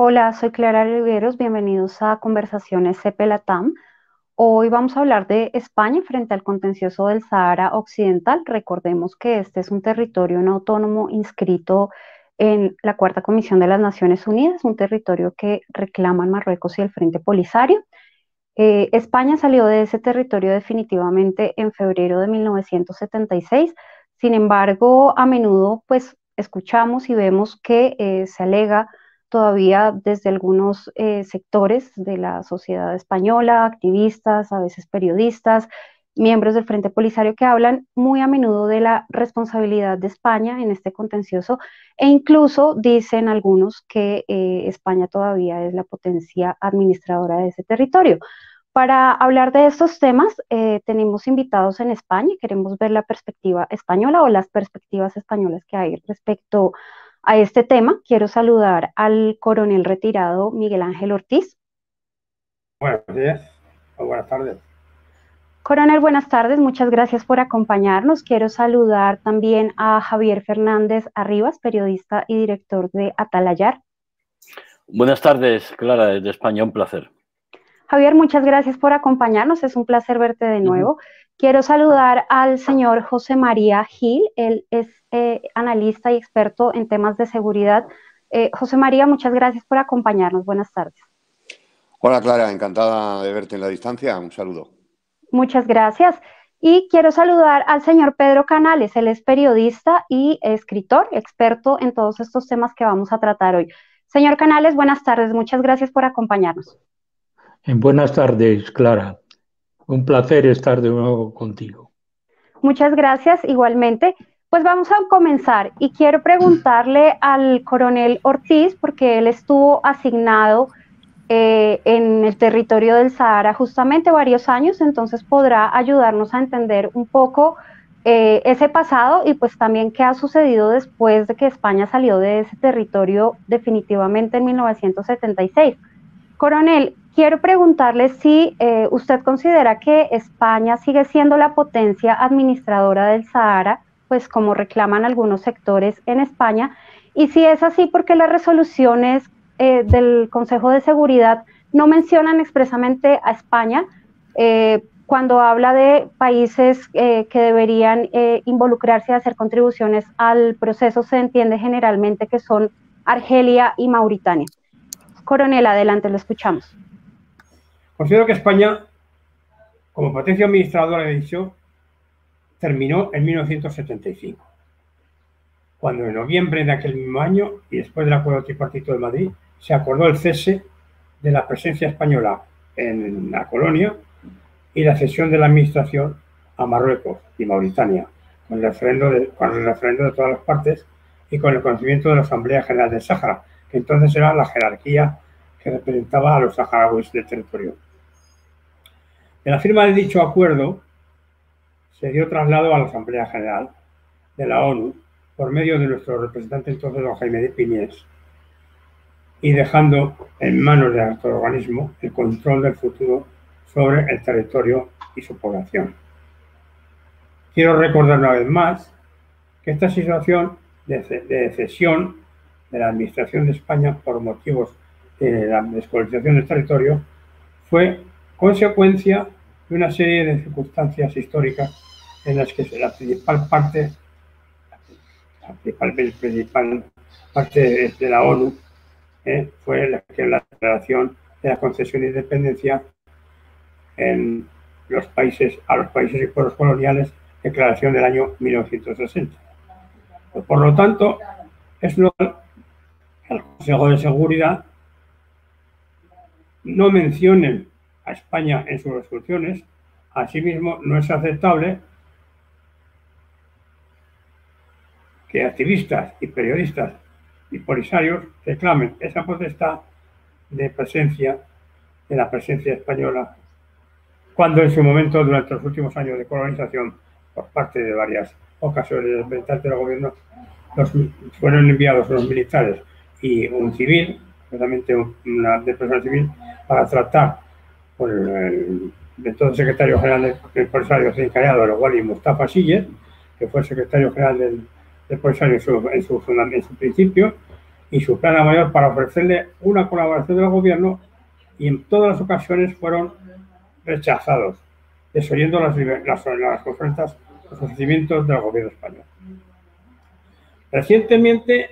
Hola, soy Clara Riveros, bienvenidos a Conversaciones CP Latam. Hoy vamos a hablar de España frente al contencioso del Sahara Occidental. Recordemos que este es un territorio no autónomo inscrito en la Cuarta Comisión de las Naciones Unidas, un territorio que reclaman Marruecos y el Frente Polisario. España salió de ese territorio definitivamente en febrero de 1976. Sin embargo, a menudo pues escuchamos y vemos que se alega todavía desde algunos sectores de la sociedad española, activistas, a veces periodistas, miembros del Frente Polisario que hablan muy a menudo de la responsabilidad de España en este contencioso e incluso dicen algunos que España todavía es la potencia administradora de ese territorio. Para hablar de estos temas, tenemos invitados en España y queremos ver la perspectiva española o las perspectivas españolas que hay respecto a este tema. Quiero saludar al coronel retirado Miguel Ángel Ortiz. Buenos días o buenas tardes. Coronel, buenas tardes, muchas gracias por acompañarnos. Quiero saludar también a Javier Fernández Arribas, periodista y director de Atalayar. Buenas tardes, Clara, desde España, un placer. Javier, muchas gracias por acompañarnos, es un placer verte de nuevo. Quiero saludar al señor José María Gil, él es analista y experto en temas de seguridad. José María, muchas gracias por acompañarnos, buenas tardes. Hola Clara, encantada de verte en la distancia, un saludo. Muchas gracias. Y quiero saludar al señor Pedro Canales, él es periodista y escritor, experto en todos estos temas que vamos a tratar hoy. Señor Canales, buenas tardes, muchas gracias por acompañarnos. Buenas tardes, Clara. Un placer estar de nuevo contigo. Muchas gracias, igualmente. Pues vamos a comenzar y quiero preguntarle al coronel Ortiz, porque él estuvo asignado en el territorio del Sahara justamente varios años, entonces podrá ayudarnos a entender un poco ese pasado y pues también qué ha sucedido después de que España salió de ese territorio definitivamente en 1976. Coronel, quiero preguntarle si usted considera que España sigue siendo la potencia administradora del Sahara, pues como reclaman algunos sectores en España, y si es así, porque las resoluciones del Consejo de Seguridad no mencionan expresamente a España cuando habla de países que deberían involucrarse y hacer contribuciones al proceso. Se entiende generalmente que son Argelia y Mauritania. Coronel, adelante, lo escuchamos. Considero que España, como potencia administradora, he dicho, terminó en 1975, cuando en noviembre de aquel mismo año y después del acuerdo tripartito de Madrid se acordó el cese de la presencia española en la colonia y la cesión de la administración a Marruecos y Mauritania, con el referendo de todas las partes y con el conocimiento de la Asamblea General del Sáhara, que entonces era la jerarquía que representaba a los saharauis del territorio. De la firma de dicho acuerdo se dio traslado a la Asamblea General de la ONU por medio de nuestro representante entonces, don Jaime de Piñés, y dejando en manos de nuestro organismo el control del futuro sobre el territorio y su población. Quiero recordar una vez más que esta situación de cesión de la administración de España por motivos de la descolonización del territorio fue consecuencia de una serie de circunstancias históricas en las que la principal parte de la ONU fue la declaración de la concesión de independencia en los países, a los países y pueblos coloniales, declaración del año 1960. Por lo tanto, es normal que el Consejo de Seguridad no mencionen a España en sus resoluciones. Asimismo, no es aceptable que activistas y periodistas y polisarios reclamen esa potestad de la presencia española, cuando en su momento, durante los últimos años de colonización, por parte de varias ocasiones de representantes del gobierno, fueron enviados unos militares y un civil, realmente una persona civil, para tratar por el entonces secretario general del Polisario Sindicado, el Wally Mustafa Siller, que fue secretario general del Polisario en su principio, y su plana mayor para ofrecerle una colaboración del gobierno, y en todas las ocasiones fueron rechazados, desoyendo las ofertas, los ofrecimientos del gobierno español. Recientemente,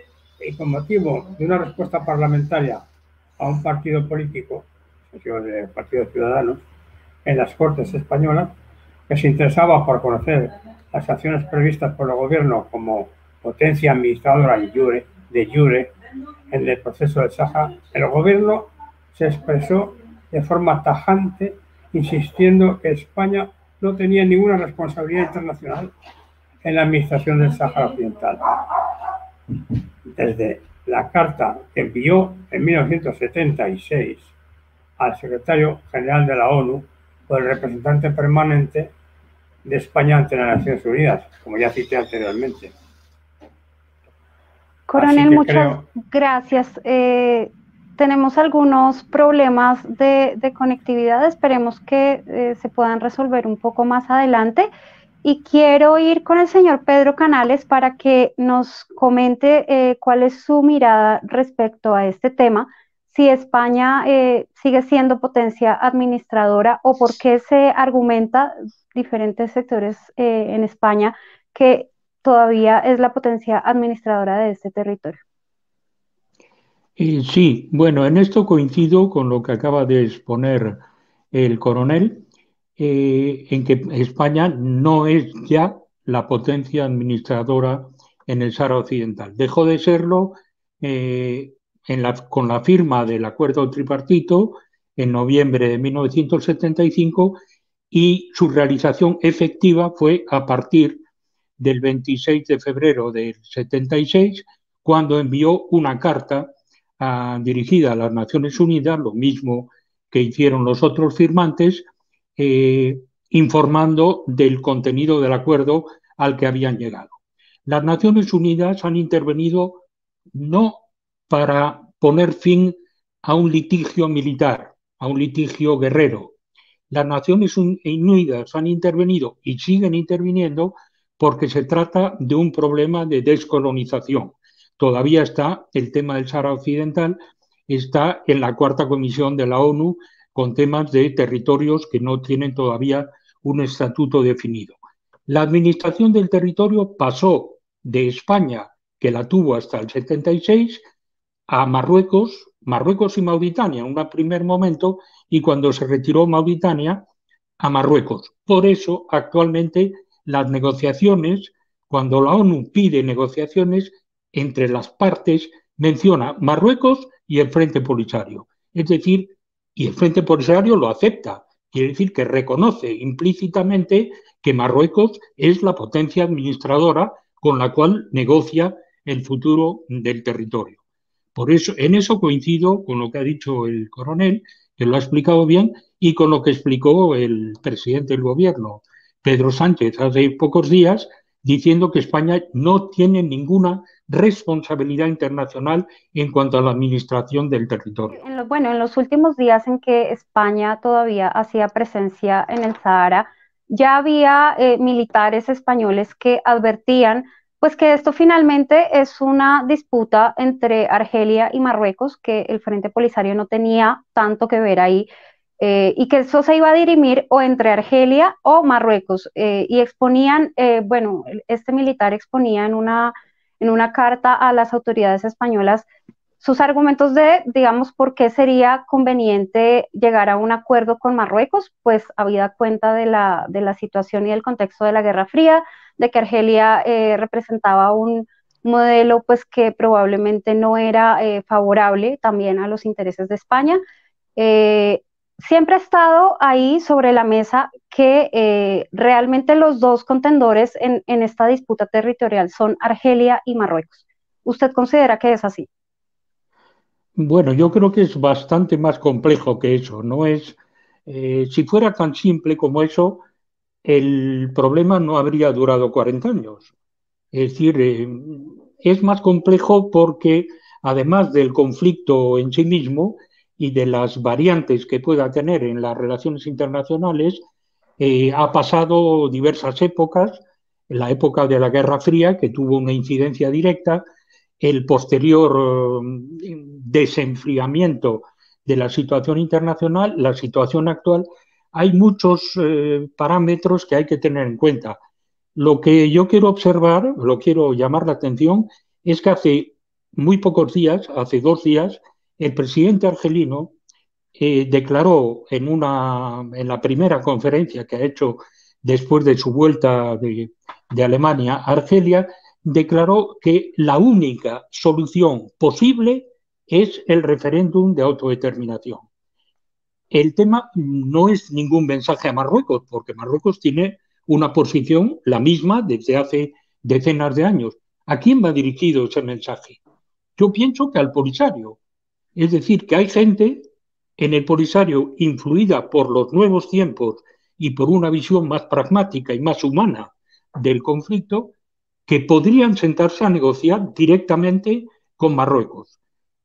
y con motivo de una respuesta parlamentaria a un partido político, el Partido de Ciudadanos, en las Cortes españolas, que se interesaba por conocer las acciones previstas por el gobierno como potencia administradora de jure en el proceso del Sáhara, el gobierno se expresó de forma tajante, insistiendo que España no tenía ninguna responsabilidad internacional en la administración del Sáhara Occidental. Desde la carta que envió en 1976 al secretario general de la ONU por el representante permanente de España ante las Naciones Unidas, como ya cité anteriormente. Coronel, muchas gracias. Tenemos algunos problemas de conectividad, esperemos que se puedan resolver un poco más adelante. Y quiero ir con el señor Pedro Canales para que nos comente cuál es su mirada respecto a este tema, si España sigue siendo potencia administradora o por qué se argumenta diferentes sectores en España que todavía es la potencia administradora de este territorio. Sí, bueno, en esto coincido con lo que acaba de exponer el coronel, en que España no es ya la potencia administradora en el Sáhara Occidental. Dejó de serlo con la firma del acuerdo tripartito en noviembre de 1975 y su realización efectiva fue a partir del 26 de febrero del 76, cuando envió una carta dirigida a las Naciones Unidas, lo mismo que hicieron los otros firmantes, informando del contenido del acuerdo al que habían llegado. Las Naciones Unidas han intervenido no para poner fin a un litigio militar, a un litigio guerrero. Las Naciones Unidas han intervenido y siguen interviniendo porque se trata de un problema de descolonización. Todavía está el tema del Sáhara Occidental, está en la cuarta comisión de la ONU con temas de territorios que no tienen todavía un estatuto definido. La administración del territorio pasó de España, que la tuvo hasta el 76, a Marruecos y Mauritania en un primer momento, y cuando se retiró Mauritania, a Marruecos. Por eso, actualmente, las negociaciones, cuando la ONU pide negociaciones, entre las partes menciona Marruecos y el Frente Polisario. Es decir, y el Frente Polisario lo acepta. Quiere decir que reconoce implícitamente que Marruecos es la potencia administradora con la cual negocia el futuro del territorio. Por eso, en eso coincido con lo que ha dicho el coronel, que lo ha explicado bien, y con lo que explicó el presidente del gobierno, Pedro Sánchez, hace pocos días, diciendo que España no tiene ninguna responsabilidad internacional en cuanto a la administración del territorio. En los últimos días en que España todavía hacía presencia en el Sahara, ya había militares españoles que advertían pues que esto finalmente es una disputa entre Argelia y Marruecos, que el Frente Polisario no tenía tanto que ver ahí, y que eso se iba a dirimir o entre Argelia o Marruecos, y exponían, este militar exponía en una carta a las autoridades españolas sus argumentos de, digamos, por qué sería conveniente llegar a un acuerdo con Marruecos, pues habida cuenta de la situación y del contexto de la Guerra Fría, de que Argelia representaba un modelo pues que probablemente no era favorable también a los intereses de España. Siempre ha estado ahí sobre la mesa que realmente los dos contendores en esta disputa territorial son Argelia y Marruecos. ¿Usted considera que es así? Bueno, yo creo que es bastante más complejo que eso. No es, si fuera tan simple como eso, el problema no habría durado 40 años. Es decir, es más complejo porque, además del conflicto en sí mismo, y de las variantes que pueda tener en las relaciones internacionales, ha pasado diversas épocas, la época de la Guerra Fría, que tuvo una incidencia directa, el posterior desenfriamiento de la situación internacional, la situación actual. Hay muchos parámetros que hay que tener en cuenta. Lo que yo quiero observar, lo quiero llamar la atención, es que hace muy pocos días, hace 2 días, el presidente argelino declaró en la primera conferencia que ha hecho después de su vuelta de Alemania a Argelia, declaró que la única solución posible es el referéndum de autodeterminación. El tema no es ningún mensaje a Marruecos, porque Marruecos tiene una posición la misma desde hace decenas de años. ¿A quién va dirigido ese mensaje? Yo pienso que al Polisario. Es decir, que hay gente en el Polisario influida por los nuevos tiempos y por una visión más pragmática y más humana del conflicto, que podrían sentarse a negociar directamente con Marruecos.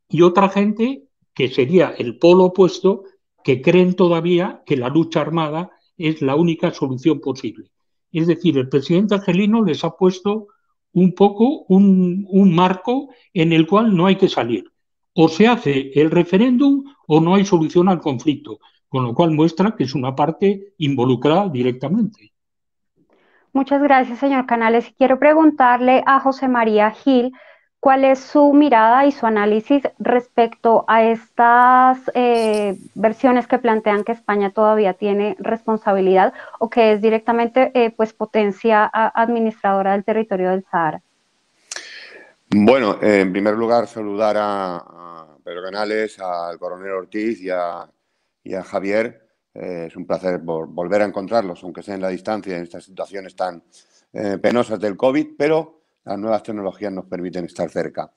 Y otra gente que sería el polo opuesto, que creen todavía que la lucha armada es la única solución posible. Es decir, el presidente argelino les ha puesto un poco un marco en el cual no hay que salir. O se hace el referéndum o no hay solución al conflicto, con lo cual muestra que es una parte involucrada directamente. Muchas gracias, señor Canales. Y quiero preguntarle a José María Gil cuál es su mirada y su análisis respecto a estas versiones que plantean que España todavía tiene responsabilidad o que es directamente pues potencia administradora del territorio del Sahara. Bueno, en primer lugar, saludar a Pedro Canales, al coronel Ortiz y a Javier. Es un placer volver a encontrarlos, aunque sea en la distancia, en estas situaciones tan penosas del COVID, pero las nuevas tecnologías nos permiten estar cerca.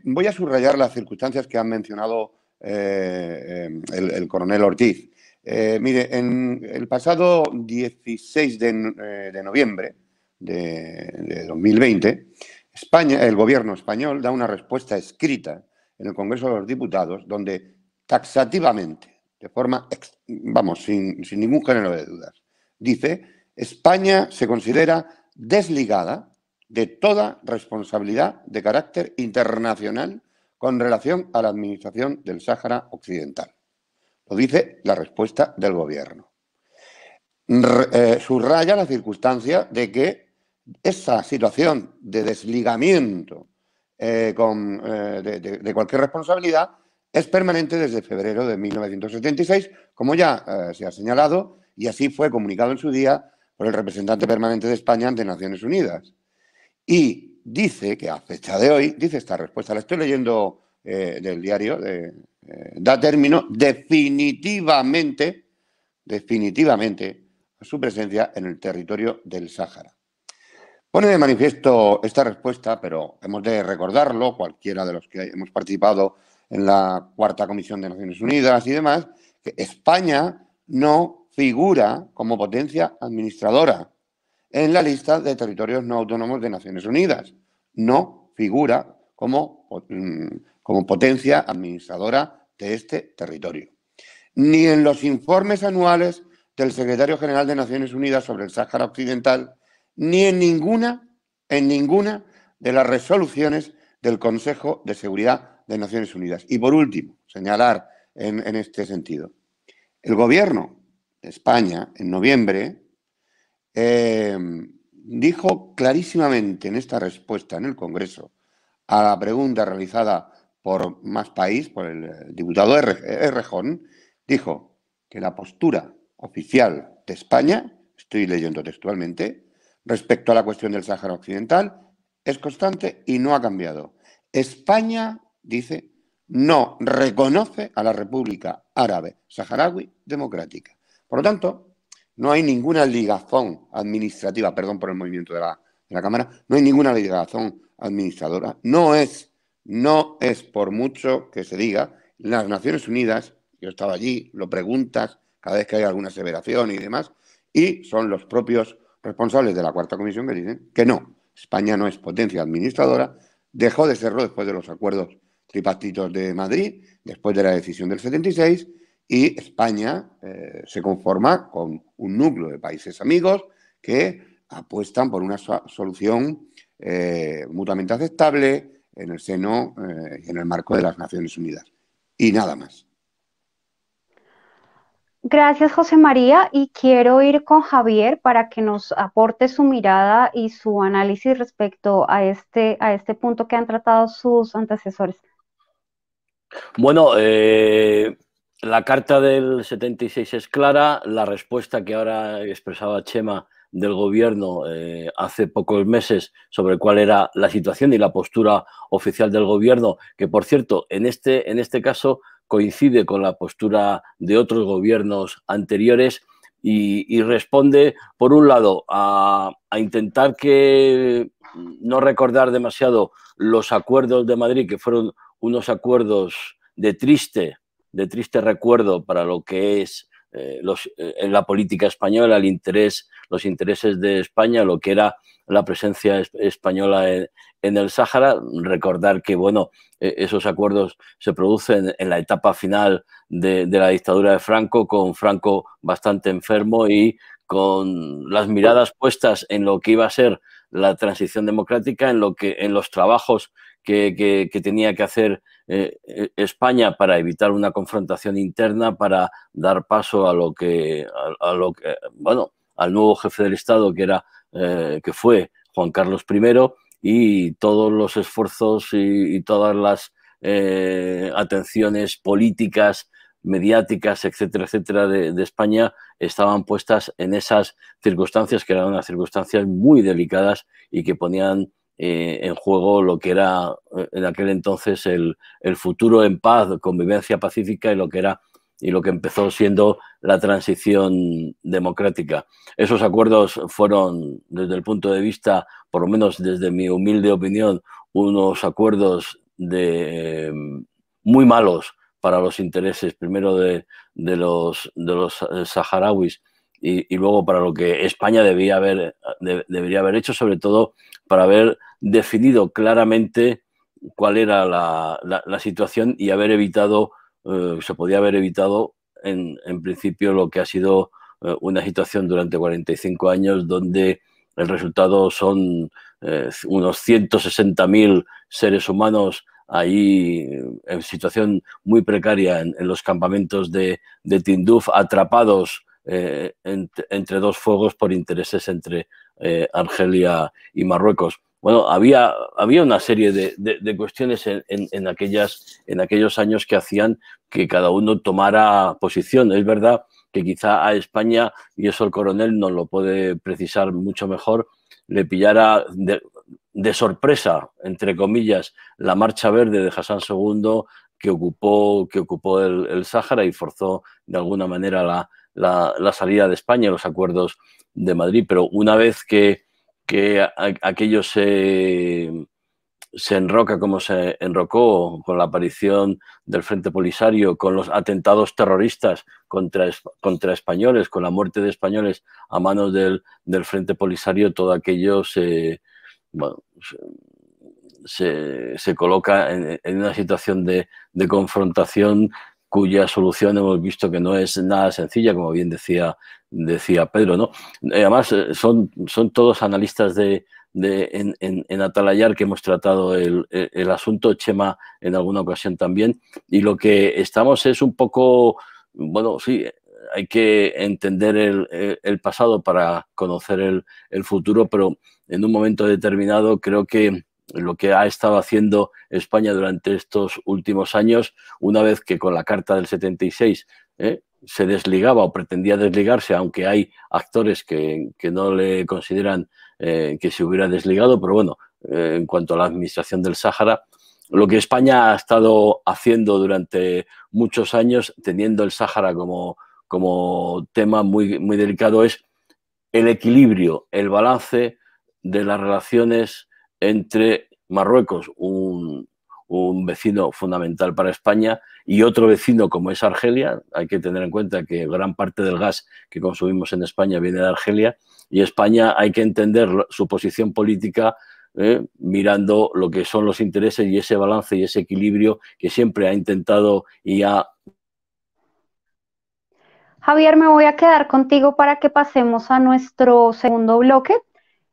Voy a subrayar las circunstancias que han mencionado el coronel Ortiz. Mire, en el pasado 16 de noviembre de 2020, España, el gobierno español da una respuesta escrita en el Congreso de los Diputados donde taxativamente, de forma, sin ningún género de dudas, dice: España se considera desligada de toda responsabilidad de carácter internacional con relación a la administración del Sáhara Occidental. Lo dice la respuesta del gobierno. Subraya la circunstancia de que esa situación de desligamiento de cualquier responsabilidad es permanente desde febrero de 1976, como ya se ha señalado, y así fue comunicado en su día por el representante permanente de España ante Naciones Unidas. Y dice que a fecha de hoy, dice esta respuesta, la estoy leyendo del diario, da término definitivamente a su presencia en el territorio del Sáhara. Pone de manifiesto esta respuesta, pero hemos de recordarlo, cualquiera de los que hemos participado en la Cuarta Comisión de Naciones Unidas y demás, que España no figura como potencia administradora en la lista de territorios no autónomos de Naciones Unidas. No figura como potencia administradora de este territorio. Ni en los informes anuales del Secretario General de Naciones Unidas sobre el Sáhara Occidental, ni en ninguna de las resoluciones del Consejo de Seguridad de Naciones Unidas. Y por último, señalar en este sentido, el gobierno de España en noviembre dijo clarísimamente en esta respuesta en el Congreso a la pregunta realizada por Más País, por el diputado Errejón, dijo que la postura oficial de España, estoy leyendo textualmente, respecto a la cuestión del Sáhara Occidental, es constante y no ha cambiado. España, dice, no reconoce a la República Árabe Saharaui Democrática. Por lo tanto, no hay ninguna ligazón administrativa, perdón por el movimiento de la cámara, no hay ninguna ligazón administradora. No es por mucho que se diga, las Naciones Unidas, yo estaba allí, lo preguntas cada vez que hay alguna aseveración y demás, y son los propios responsables de la Cuarta Comisión que dicen que no, España no es potencia administradora, dejó de serlo después de los acuerdos tripartitos de Madrid, después de la decisión del 76, y España se conforma con un núcleo de países amigos que apuestan por una solución mutuamente aceptable en el seno y en el marco de las Naciones Unidas. Y nada más. Gracias, José María, y quiero ir con Javier para que nos aporte su mirada y su análisis respecto a este punto que han tratado sus antecesores. Bueno, la carta del 76 es clara, la respuesta que ahora expresaba Chema del gobierno hace pocos meses sobre cuál era la situación y la postura oficial del gobierno, que por cierto, en este caso coincide con la postura de otros gobiernos anteriores y responde, por un lado, a intentar que no recordar demasiado los acuerdos de Madrid, que fueron unos acuerdos de triste recuerdo para lo que es en la política española, los intereses de España, lo que era la presencia española en el Sáhara. Recordar que, bueno, esos acuerdos se producen en la etapa final de la dictadura de Franco, con Franco bastante enfermo y con las miradas puestas en lo que iba a ser la transición democrática, en los trabajos que tenía que hacer España para evitar una confrontación interna, para dar paso a lo que bueno, al nuevo jefe del Estado que fue Juan Carlos I, y todos los esfuerzos y todas las atenciones políticas, mediáticas, etcétera, etcétera, de España estaban puestas en esas circunstancias, que eran unas circunstancias muy delicadas y que ponían en juego lo que era en aquel entonces el futuro en paz, convivencia pacífica, y lo que empezó siendo la transición democrática. Esos acuerdos fueron, desde el punto de vista, por lo menos desde mi humilde opinión, unos acuerdos muy malos para los intereses, primero de los saharauis, y luego para lo que España debería haber hecho, sobre todo para haber definido claramente cuál era la situación y haber evitado, se podía haber evitado en principio lo que ha sido una situación durante 45 años donde el resultado son unos 160.000 seres humanos ahí en situación muy precaria en los campamentos de Tinduf, atrapados entre dos fuegos por intereses entre Argelia y Marruecos. Bueno, había una serie de cuestiones en aquellos años que hacían que cada uno tomara posición. Es verdad que quizá a España, y eso el coronel nos lo puede precisar mucho mejor, le pillara de sorpresa, entre comillas, la marcha verde de Hassan II que ocupó el Sáhara y forzó de alguna manera la salida de España, los acuerdos de Madrid. Pero una vez que aquello se enroca como se enrocó con la aparición del Frente Polisario, con los atentados terroristas contra españoles, con la muerte de españoles a manos del Frente Polisario, todo aquello se coloca en una situación de confrontación cuya solución hemos visto que no es nada sencilla, como bien decía Pedro, ¿no? Además, son todos analistas en Atalayar que hemos tratado el asunto, Chema en alguna ocasión también, y lo que estamos es un poco, bueno, sí, hay que entender el pasado para conocer el futuro, pero en un momento determinado creo que lo que ha estado haciendo España durante estos últimos años, una vez que con la Carta del 76 se desligaba o pretendía desligarse, aunque hay actores que no le consideran que se hubiera desligado, pero bueno, en cuanto a la administración del Sáhara, lo que España ha estado haciendo durante muchos años, teniendo el Sáhara como tema muy, muy delicado, es el equilibrio, el balance de las relaciones entre Marruecos, un vecino fundamental para España, y otro vecino como es Argelia. Hay que tener en cuenta que gran parte del gas que consumimos en España viene de Argelia, y España hay que entender su posición política mirando lo que son los intereses y ese balance y ese equilibrio que siempre ha intentado y ha... Javier, me voy a quedar contigo para que pasemos a nuestro segundo bloque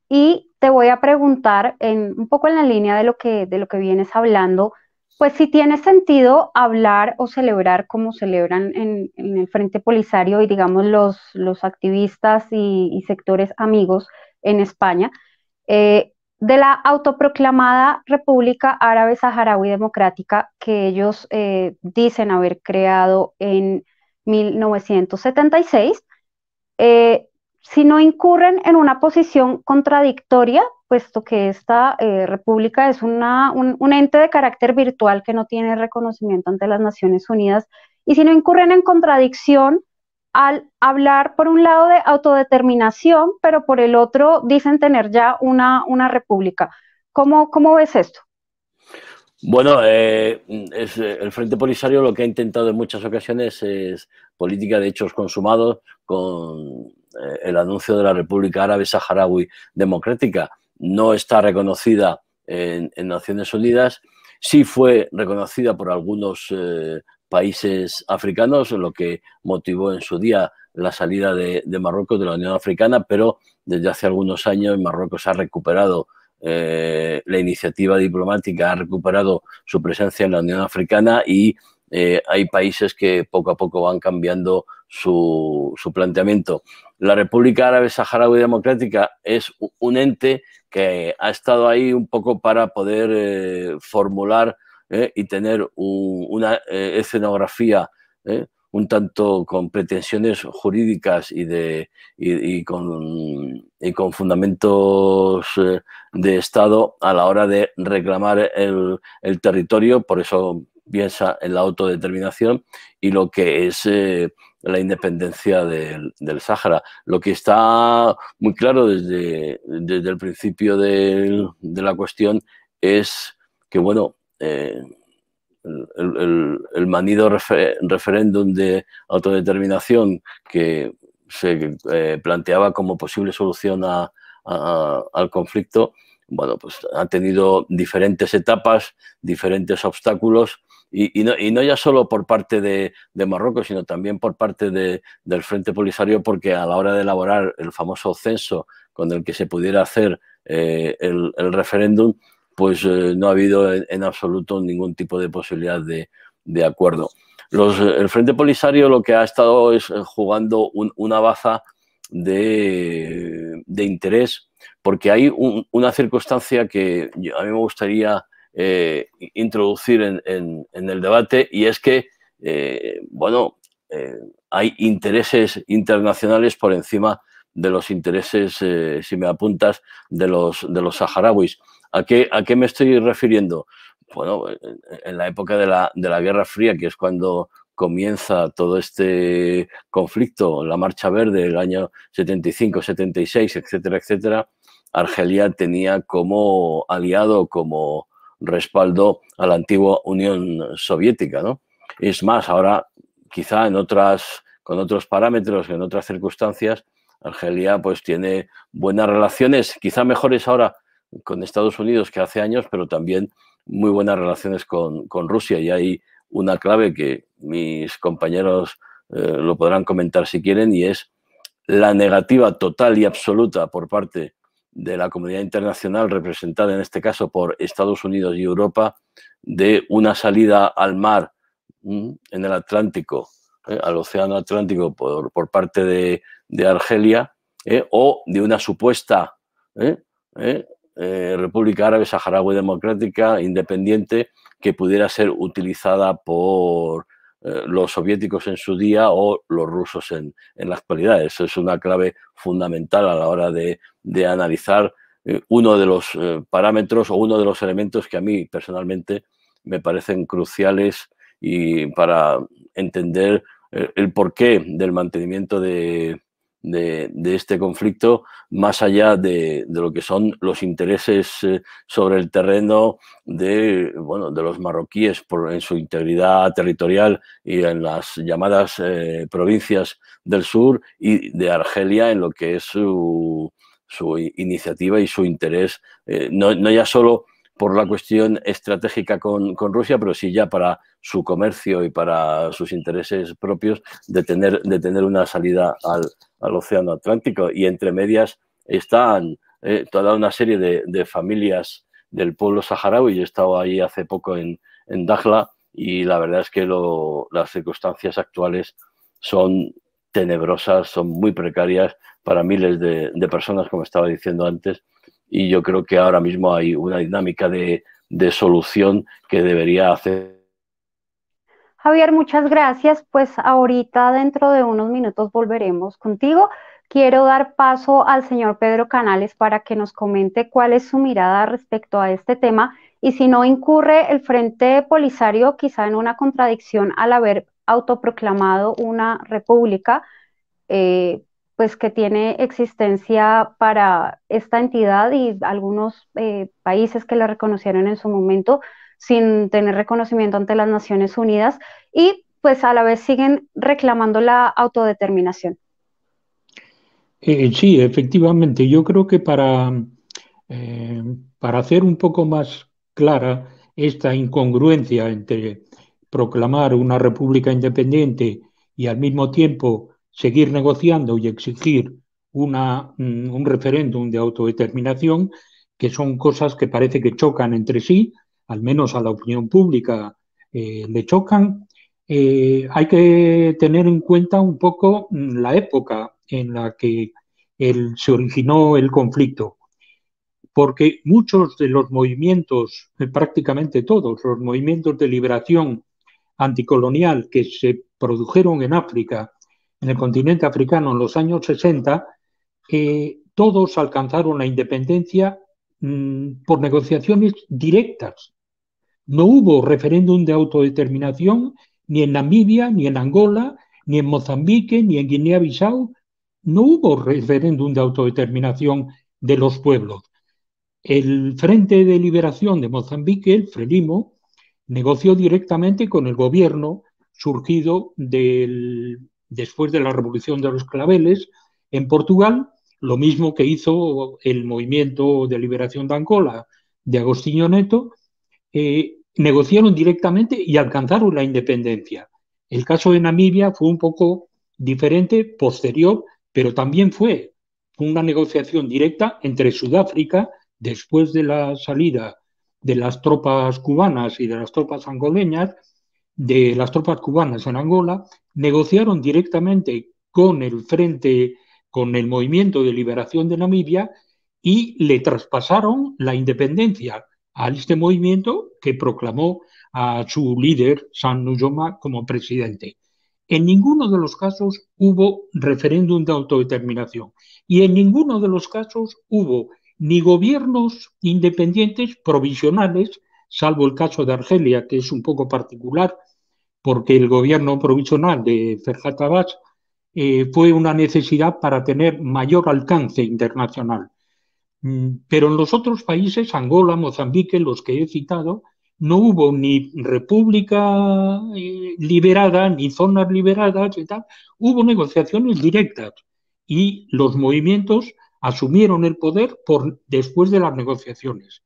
y te voy a preguntar un poco en la línea de lo que vienes hablando, pues si tiene sentido hablar o celebrar como celebran en el Frente Polisario y digamos los activistas y sectores amigos en España, de la autoproclamada República Árabe Saharaui Democrática que ellos dicen haber creado en 1976, si no incurren en una posición contradictoria, puesto que esta república es un ente de carácter virtual que no tiene reconocimiento ante las Naciones Unidas, y si no incurren en contradicción al hablar por un lado de autodeterminación, pero por el otro dicen tener ya una república. ¿Cómo ves esto? Bueno, el Frente Polisario lo que ha intentado en muchas ocasiones es política de hechos consumados con el anuncio de la República Árabe Saharaui Democrática. No está reconocida en Naciones Unidas, sí fue reconocida por algunos países africanos, lo que motivó en su día la salida de Marruecos de la Unión Africana, pero desde hace algunos años Marruecos ha recuperado la iniciativa diplomática, ha recuperado su presencia en la Unión Africana y hay países que poco a poco van cambiando su planteamiento. La República Árabe Saharaui Democrática es un ente que ha estado ahí un poco para poder formular y tener una escenografía un tanto con pretensiones jurídicas y con fundamentos de Estado a la hora de reclamar el territorio, por eso piensa en la autodeterminación y lo que es la independencia del Sáhara. Lo que está muy claro desde el principio de la cuestión es que, bueno, el manido referéndum de autodeterminación que se planteaba como posible solución al conflicto, bueno, pues ha tenido diferentes etapas, diferentes obstáculos y no ya solo por parte de Marruecos, sino también por parte del Frente Polisario, porque a la hora de elaborar el famoso censo con el que se pudiera hacer el referéndum, pues no ha habido en absoluto ningún tipo de posibilidad de acuerdo. El Frente Polisario lo que ha estado es jugando una baza de interés, porque hay una circunstancia que a mí me gustaría introducir en el debate, y es que, hay intereses internacionales por encima de los intereses, si me apuntas, de los saharauis. ¿A qué me estoy refiriendo? Bueno, en la época de la Guerra Fría, que es cuando comienza todo este conflicto, la Marcha Verde, el año 75, 76, etcétera, etcétera, Argelia tenía como aliado, como respaldo a la antigua Unión Soviética, ¿no? Es más, ahora quizá con otros parámetros, en otras circunstancias, Argelia pues tiene buenas relaciones, quizá mejores ahora con Estados Unidos que hace años, pero también muy buenas relaciones con Rusia, y hay una clave que mis compañeros lo podrán comentar si quieren, y es la negativa total y absoluta por parte de la comunidad internacional, representada en este caso por Estados Unidos y Europa, de una salida al mar en el Atlántico, al Océano Atlántico por parte de Argelia, o de una supuesta República Árabe Saharaui Democrática independiente que pudiera ser utilizada por los soviéticos en su día o los rusos en la actualidad. Eso es una clave fundamental a la hora de analizar uno de los parámetros o uno de los elementos que a mí personalmente me parecen cruciales y para entender el porqué del mantenimiento de este conflicto, más allá de lo que son los intereses sobre el terreno de los marroquíes en su integridad territorial y en las llamadas provincias del sur, y de Argelia en lo que es su iniciativa y su interés, no ya solo por la cuestión estratégica con Rusia, pero sí ya para su comercio y para sus intereses propios de tener una salida al Océano Atlántico. Y entre medias están toda una serie de familias del pueblo saharaui. Yo he estado ahí hace poco en Dakhla y la verdad es que las circunstancias actuales son tenebrosas, son muy precarias para miles de personas, como estaba diciendo antes, y yo creo que ahora mismo hay una dinámica de solución que debería hacer. Javier, muchas gracias. Pues ahorita dentro de unos minutos volveremos contigo. Quiero dar paso al señor Pedro Canales para que nos comente cuál es su mirada respecto a este tema y si no incurre el Frente Polisario quizá en una contradicción al haber autoproclamado una república, pues que tiene existencia para esta entidad y algunos países que la reconocieron en su momento sin tener reconocimiento ante las Naciones Unidas y pues a la vez siguen reclamando la autodeterminación. Sí, efectivamente. Yo creo que para hacer un poco más clara esta incongruencia entre proclamar una república independiente y al mismo tiempo seguir negociando y exigir un referéndum de autodeterminación, que son cosas que parece que chocan entre sí, al menos a la opinión pública le chocan. Hay que tener en cuenta un poco la época en la que se originó el conflicto, porque muchos de los movimientos, prácticamente todos los movimientos de liberación anticolonial que se produjeron en África, en el continente africano en los años 60, todos alcanzaron la independencia por negociaciones directas. No hubo referéndum de autodeterminación ni en Namibia, ni en Angola, ni en Mozambique, ni en Guinea-Bissau. No hubo referéndum de autodeterminación de los pueblos. El Frente de Liberación de Mozambique, el Frelimo, negoció directamente con el gobierno surgido después de la Revolución de los Claveles en Portugal, lo mismo que hizo el Movimiento de Liberación de Angola de Agostinho Neto, negociaron directamente y alcanzaron la independencia. El caso de Namibia fue un poco diferente, posterior, pero también fue una negociación directa entre Sudáfrica, después de la salida de las tropas cubanas y de las tropas angoleñas, de las tropas cubanas en Angola, negociaron directamente con el Frente, con el Movimiento de Liberación de Namibia y le traspasaron la independencia a este movimiento que proclamó a su líder, Sam Nujoma, como presidente. En ninguno de los casos hubo referéndum de autodeterminación y en ninguno de los casos hubo ni gobiernos independientes provisionales, salvo el caso de Argelia, que es un poco particular, porque el gobierno provisional de Ferhat Abbas fue una necesidad para tener mayor alcance internacional. Pero en los otros países, Angola, Mozambique, los que he citado, no hubo ni república liberada, ni zonas liberadas y tal. Hubo negociaciones directas y los movimientos asumieron el poder después de las negociaciones.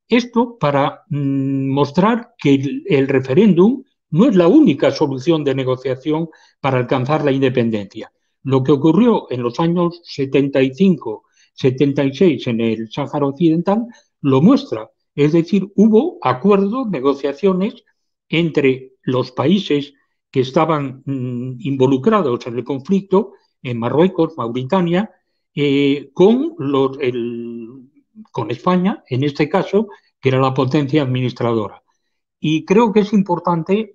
Esto para mostrar que el referéndum no es la única solución de negociación para alcanzar la independencia. Lo que ocurrió en los años 75, 76 en el Sáhara Occidental lo muestra. Es decir, hubo acuerdos, negociaciones entre los países que estaban involucrados en el conflicto, en Marruecos, Mauritania, con España, en este caso, que era la potencia administradora. Y creo que es importante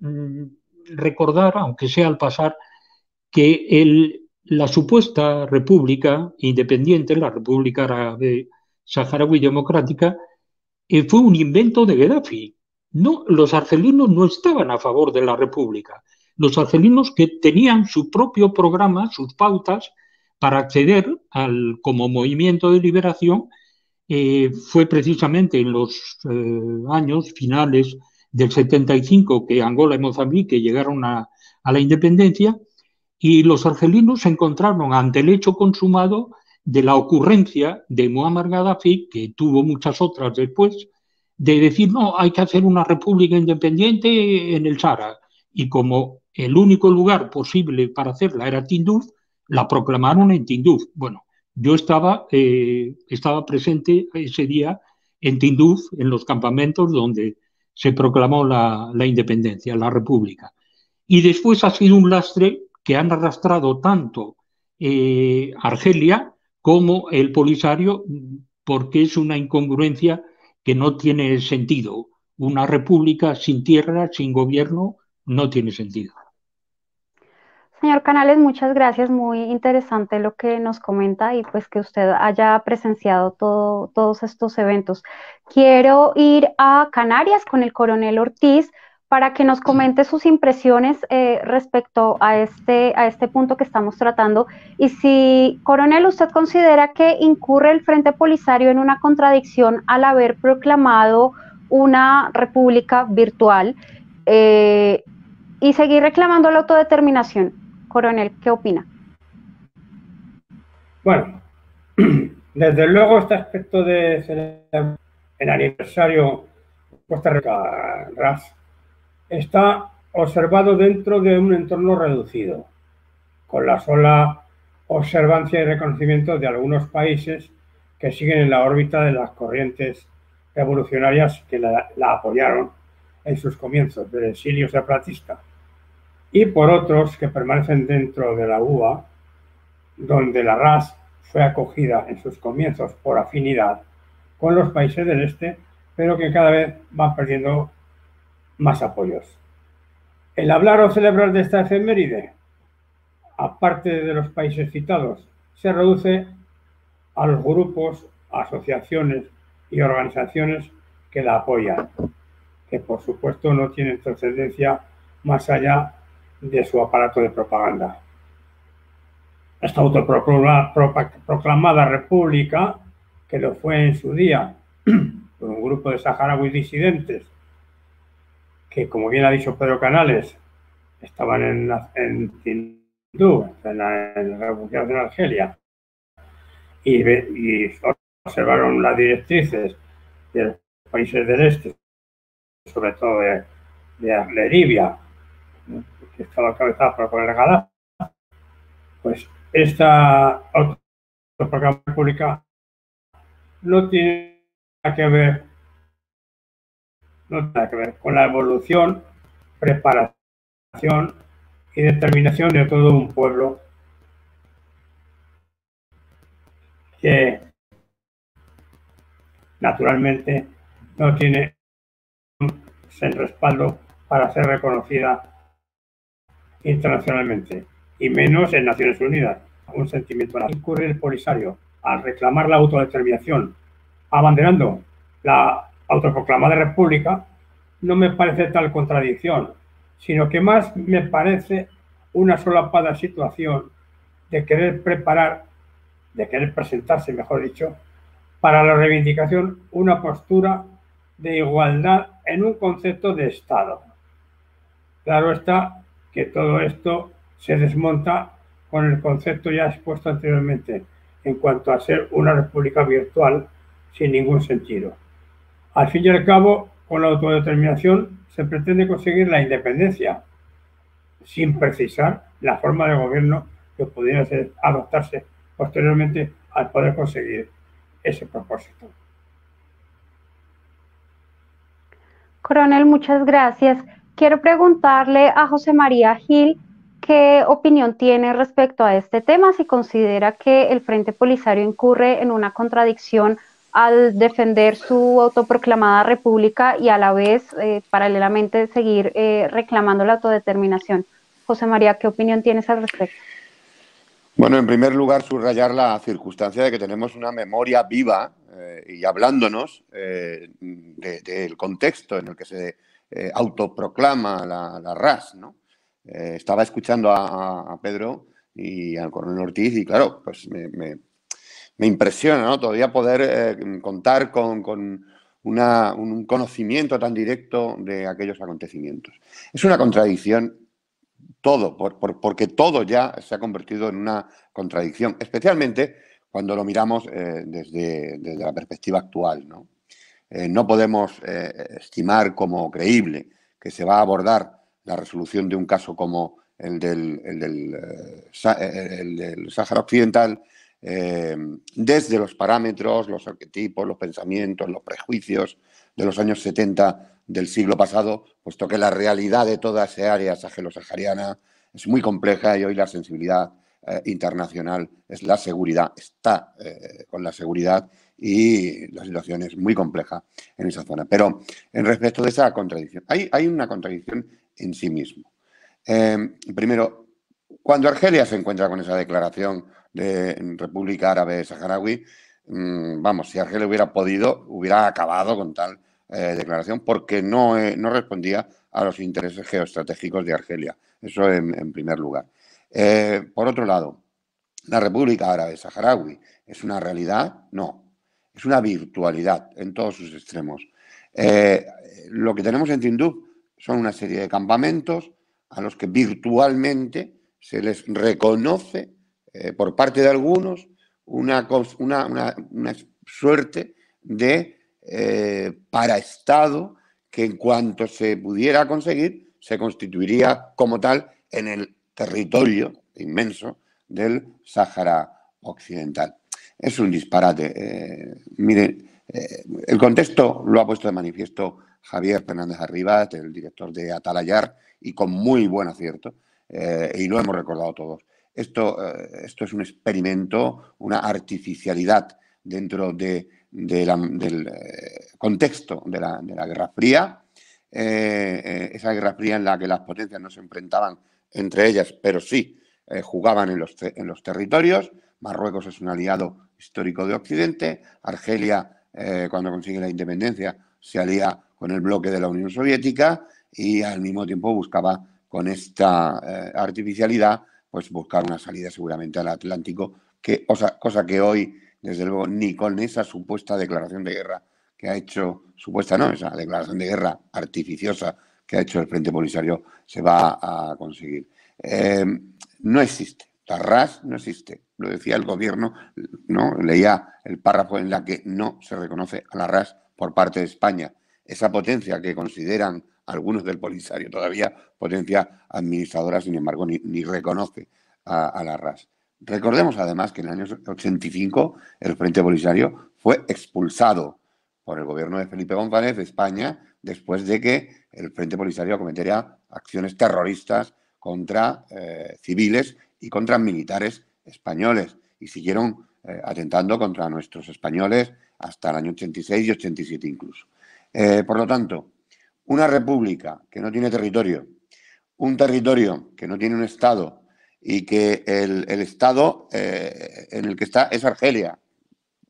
recordar, aunque sea al pasar, que la supuesta república independiente, la República Árabe Saharaui Democrática, fue un invento de Gaddafi. No, los argelinos no estaban a favor de la república. Los argelinos que tenían su propio programa, sus pautas, para acceder como movimiento de liberación, fue precisamente en los años finales del 75 que Angola y Mozambique llegaron a la independencia y los argelinos se encontraron ante el hecho consumado de la ocurrencia de Muammar Gaddafi, que tuvo muchas otras después, de decir, no, hay que hacer una república independiente en el Sahara. Y como el único lugar posible para hacerla era Tinduf, la proclamaron en Tinduf. Bueno, yo estaba presente ese día en Tinduf, en los campamentos donde se proclamó la independencia, la república. Y después ha sido un lastre que han arrastrado tanto Argelia como el Polisario, porque es una incongruencia que no tiene sentido. Una república sin tierra, sin gobierno, no tiene sentido. Señor Canales, muchas gracias, muy interesante lo que nos comenta y pues que usted haya presenciado todos estos eventos. Quiero ir a Canarias con el coronel Ortiz para que nos comente sus impresiones respecto a este punto que estamos tratando y si, coronel, usted considera que incurre el Frente Polisario en una contradicción al haber proclamado una república virtual y seguir reclamando la autodeterminación. Coronel, ¿qué opina? Bueno, desde luego este aspecto de celebrar el aniversario Costa Rica RAS está observado dentro de un entorno reducido, con la sola observancia y reconocimiento de algunos países que siguen en la órbita de las corrientes revolucionarias que la apoyaron en sus comienzos del exilio separatista, y por otros que permanecen dentro de la UA, donde la RAS fue acogida en sus comienzos por afinidad con los países del este, pero que cada vez van perdiendo más apoyos. El hablar o celebrar de esta efeméride, aparte de los países citados, se reduce a los grupos, asociaciones y organizaciones que la apoyan, que por supuesto no tienen trascendencia más allá de su aparato de propaganda. Esta autoproclamada república, que lo fue en su día por un grupo de saharauis disidentes, que como bien ha dicho Pedro Canales, estaban en Tinduf, en la refugiados de Argelia, y observaron las directrices de los países del este, sobre todo de Libia, que estaba encabezada por el Gaddafi, pues esta autoproclamada república no tiene nada que ver con la evolución, preparación y determinación de todo un pueblo que naturalmente no tiene el respaldo para ser reconocida internacionalmente, y menos en Naciones Unidas. Un sentimiento de incurrir el Polisario al reclamar la autodeterminación, abanderando la autoproclamada república, no me parece tal contradicción, sino que más me parece una solapada situación de querer presentarse, mejor dicho, para la reivindicación una postura de igualdad en un concepto de Estado. Claro está que todo esto se desmonta con el concepto ya expuesto anteriormente en cuanto a ser una república virtual sin ningún sentido. Al fin y al cabo, con la autodeterminación se pretende conseguir la independencia, sin precisar la forma de gobierno que pudiera adoptarse posteriormente al poder conseguir ese propósito. Coronel, muchas gracias. Quiero preguntarle a José María Gil qué opinión tiene respecto a este tema, si considera que el Frente Polisario incurre en una contradicción al defender su autoproclamada república y a la vez, paralelamente, seguir reclamando la autodeterminación. José María, ¿qué opinión tienes al respecto? Bueno, en primer lugar, subrayar la circunstancia de que tenemos una memoria viva y hablándonos del contexto en el que se autoproclama la RAS, ¿no? Estaba escuchando a Pedro y al coronel Ortiz y, claro, pues me impresiona, ¿no? Todavía poder contar con un conocimiento tan directo de aquellos acontecimientos. Es una contradicción todo, porque todo ya se ha convertido en una contradicción, especialmente cuando lo miramos desde la perspectiva actual, ¿no? No podemos estimar como creíble que se va a abordar la resolución de un caso como el del Sáhara Occidental desde los parámetros, los arquetipos, los pensamientos, los prejuicios de los años 70 del siglo pasado, puesto que la realidad de toda esa área sahelo-sahariana es muy compleja y hoy la sensibilidad internacional es la seguridad, está con la seguridad y la situación es muy compleja en esa zona. Pero en respecto de esa contradicción, hay una contradicción en sí mismo. Primero, cuando Argelia se encuentra con esa declaración de República Árabe Saharaui, vamos, si Argelia hubiera podido, hubiera acabado con tal declaración porque no respondía a los intereses geoestratégicos de Argelia. Eso en primer lugar. Por otro lado, ¿la República Árabe Saharaui es una realidad? No, es una virtualidad en todos sus extremos. Lo que tenemos en Tinduf son una serie de campamentos a los que virtualmente se les reconoce por parte de algunos una suerte de paraestado que en cuanto se pudiera conseguir se constituiría como tal en el territorio inmenso del Sáhara Occidental. Es un disparate. Miren, el contexto lo ha puesto de manifiesto Javier Fernández Arribas, el director de Atalayar, y con muy buen acierto, y lo hemos recordado todos. Esto es un experimento, una artificialidad dentro del contexto de la Guerra Fría, esa Guerra Fría en la que las potencias no se enfrentaban entre ellas, pero sí jugaban en los territorios. Marruecos es un aliado histórico de Occidente. Argelia, cuando consigue la independencia, se alía con el bloque de la Unión Soviética y al mismo tiempo buscaba con esta artificialidad pues buscar una salida seguramente al Atlántico, cosa que hoy, desde luego, ni con esa supuesta declaración de guerra que ha hecho, esa declaración de guerra artificiosa que ha hecho el Frente Polisario se va a conseguir. No existe. La RAS no existe. Lo decía el gobierno, ¿no? Leía el párrafo en la que no se reconoce a la RAS por parte de España. Esa potencia que consideran algunos del Polisario todavía potencia administradora, sin embargo, ni reconoce a la RAS. Recordemos además que en el año 85 el Frente Polisario fue expulsado por el gobierno de Felipe González de España después de que el Frente Polisario cometiera acciones terroristas contra civiles y contra militares españoles y siguieron atentando contra nuestros españoles hasta el año 86 y 87 incluso. Por lo tanto, una república que no tiene territorio, un territorio que no tiene un Estado y que el Estado en el que está es Argelia.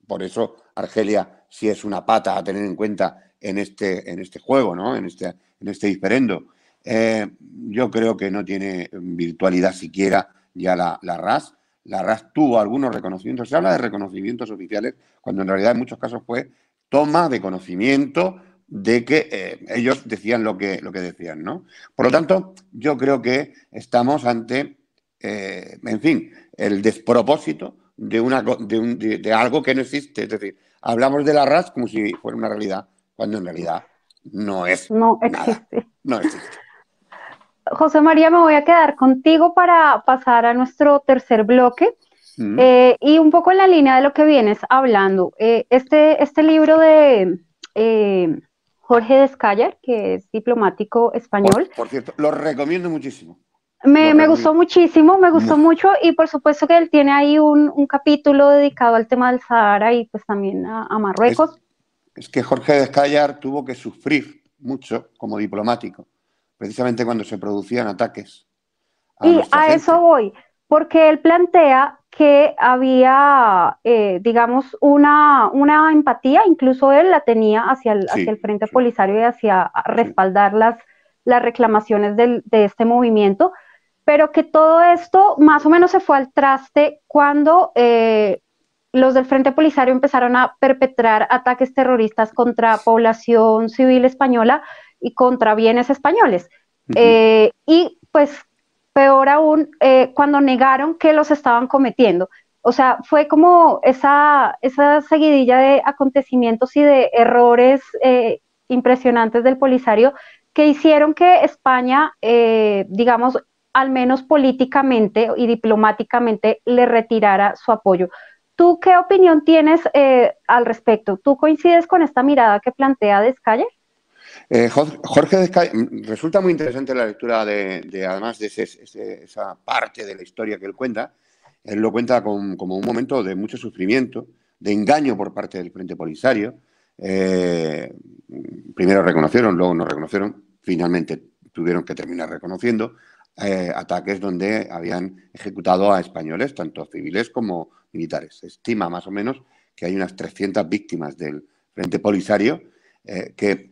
Por eso Argelia sí es una pata a tener en cuenta en este juego, ¿no? en este diferendo. Yo creo que no tiene virtualidad siquiera ya la RAS. La RAS tuvo algunos reconocimientos. Se habla de reconocimientos oficiales, cuando en realidad en muchos casos fue toma de conocimiento de que ellos decían lo que decían, ¿no? Por lo tanto, yo creo que estamos ante, en fin, el despropósito de algo que no existe. Es decir, hablamos de la RAS como si fuera una realidad, cuando en realidad no es No nada. existe. No existe. José María, me voy a quedar contigo para pasar a nuestro tercer bloque. Y un poco en la línea de lo que vienes hablando. Este libro de Jorge Descallar, que es diplomático español. Por cierto, lo recomiendo muchísimo. Me gustó muchísimo, me gustó mucho, y por supuesto que él tiene ahí un capítulo dedicado al tema del Sahara y pues también a Marruecos. Es que Jorge Descallar tuvo que sufrir mucho como diplomático, precisamente cuando se producían ataques a nuestra gente. Eso voy, porque él plantea que había, digamos, una empatía, incluso él la tenía hacia el Frente Polisario y hacia respaldar las reclamaciones de este movimiento, pero que todo esto más o menos se fue al traste cuando los del Frente Polisario empezaron a perpetrar ataques terroristas contra población civil española y contra bienes españoles. Y pues peor aún, cuando negaron que los estaban cometiendo. O sea, fue como esa seguidilla de acontecimientos y de errores impresionantes del Polisario que hicieron que España, digamos, al menos políticamente y diplomáticamente, le retirara su apoyo. ¿Tú qué opinión tienes al respecto? ¿Tú coincides con esta mirada que plantea Descalles? Jorge Descalles, resulta muy interesante la lectura además de esa parte de la historia que él cuenta. Él lo cuenta como un momento de mucho sufrimiento, de engaño por parte del Frente Polisario. Primero reconocieron, luego no reconocieron, finalmente tuvieron que terminar reconociendo ataques donde habían ejecutado a españoles, tanto civiles como militares. Se estima más o menos que hay unas 300 víctimas del Frente Polisario que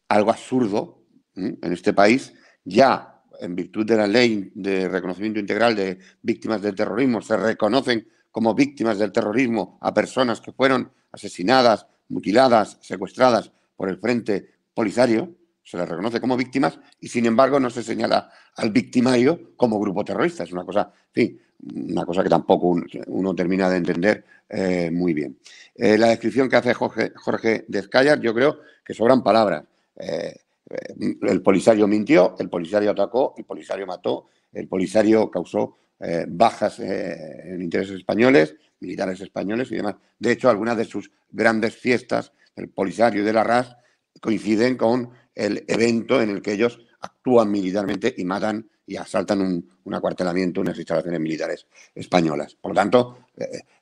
algo absurdo en este país, ya en virtud de la ley de reconocimiento integral de víctimas del terrorismo, se reconocen como víctimas del terrorismo a personas que fueron asesinadas, mutiladas, secuestradas por el Frente Polisario, se les reconoce como víctimas y sin embargo no se señala al victimario como grupo terrorista. Es una cosa, en fin, una cosa que tampoco uno termina de entender muy bien. La descripción que hace Jorge Descalles, yo creo que sobran palabras. El Polisario mintió, el Polisario atacó, el Polisario mató, el Polisario causó bajas en intereses españoles, militares españoles y demás. De hecho, algunas de sus grandes fiestas, el Polisario y de la RAS, coinciden con el evento en el que ellos actúan militarmente y matan y asaltan un acuartelamiento, unas instalaciones militares españolas. Por lo tanto,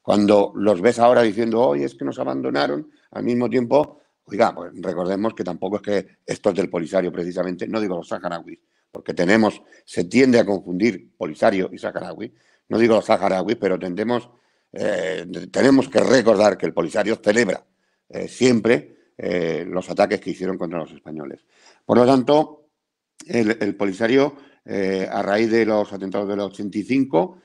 cuando los ves ahora diciendo, oye, es que nos abandonaron, al mismo tiempo, oiga, pues recordemos que tampoco es que estos del Polisario, precisamente, no digo los saharauis, porque se tiende a confundir Polisario y saharaui, no digo los saharauis, pero tenemos que recordar que el Polisario celebra siempre los ataques que hicieron contra los españoles. Por lo tanto, el Polisario, a raíz de los atentados del 85,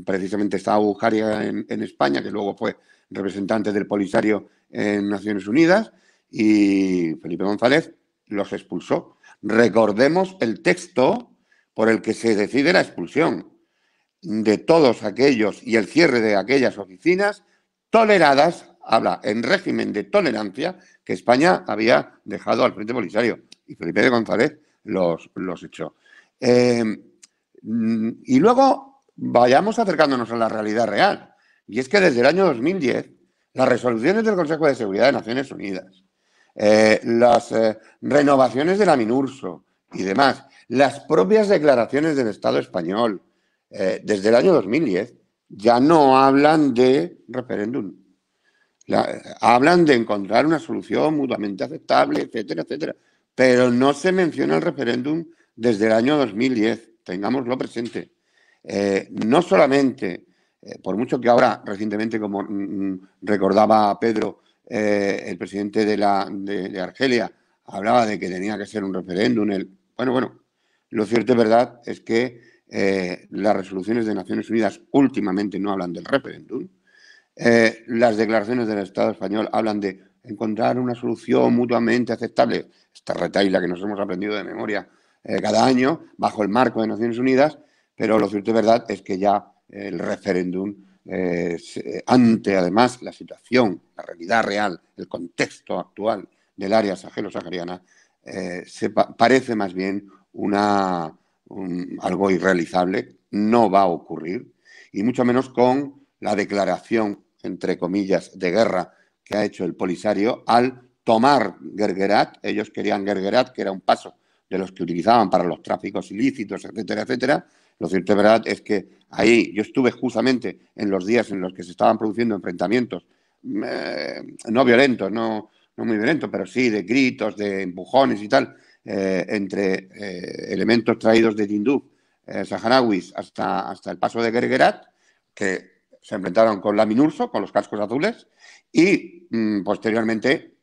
precisamente estaba Bujaria en España, que luego fue representante del Polisario en Naciones Unidas, y Felipe González los expulsó. Recordemos el texto por el que se decide la expulsión de todos aquellos y el cierre de aquellas oficinas toleradas, habla en régimen de tolerancia, que España había dejado al Frente Polisario, y Felipe González los echó. Y luego vayamos acercándonos a la realidad real, y es que desde el año 2010 las resoluciones del Consejo de Seguridad de Naciones Unidas, las renovaciones de la MINURSO y demás, las propias declaraciones del Estado español, desde el año 2010, ya no hablan de referéndum. Hablan de encontrar una solución mutuamente aceptable, etcétera, etcétera. Pero no se menciona el referéndum desde el año 2010, tengámoslo presente. No solamente, por mucho que ahora, recientemente, como recordaba Pedro, el presidente de Argelia hablaba de que tenía que ser un referéndum. Bueno, lo cierto es verdad es que las resoluciones de Naciones Unidas últimamente no hablan del referéndum. Las declaraciones del Estado español hablan de encontrar una solución mutuamente aceptable, esta retahíla que nos hemos aprendido de memoria cada año, bajo el marco de Naciones Unidas, pero lo cierto y verdad es que ya el referéndum, ante además la situación, la realidad real, el contexto actual del área sahelo-sahariana, parece más bien algo irrealizable, no va a ocurrir, y mucho menos con la declaración, entre comillas, de guerra que ha hecho el Polisario al tomar Guerguerat. Ellos querían Guerguerat, que era un paso de los que utilizaban para los tráficos ilícitos, etcétera, etcétera. Lo cierto y verdad es que ahí yo estuve justamente en los días en los que se estaban produciendo enfrentamientos no violentos, no muy violentos, pero sí de gritos, de empujones y tal, entre elementos traídos de Tinduf, saharauis, hasta el paso de Guerguerat, que se enfrentaron con la MINURSO, con los cascos azules, y posteriormente,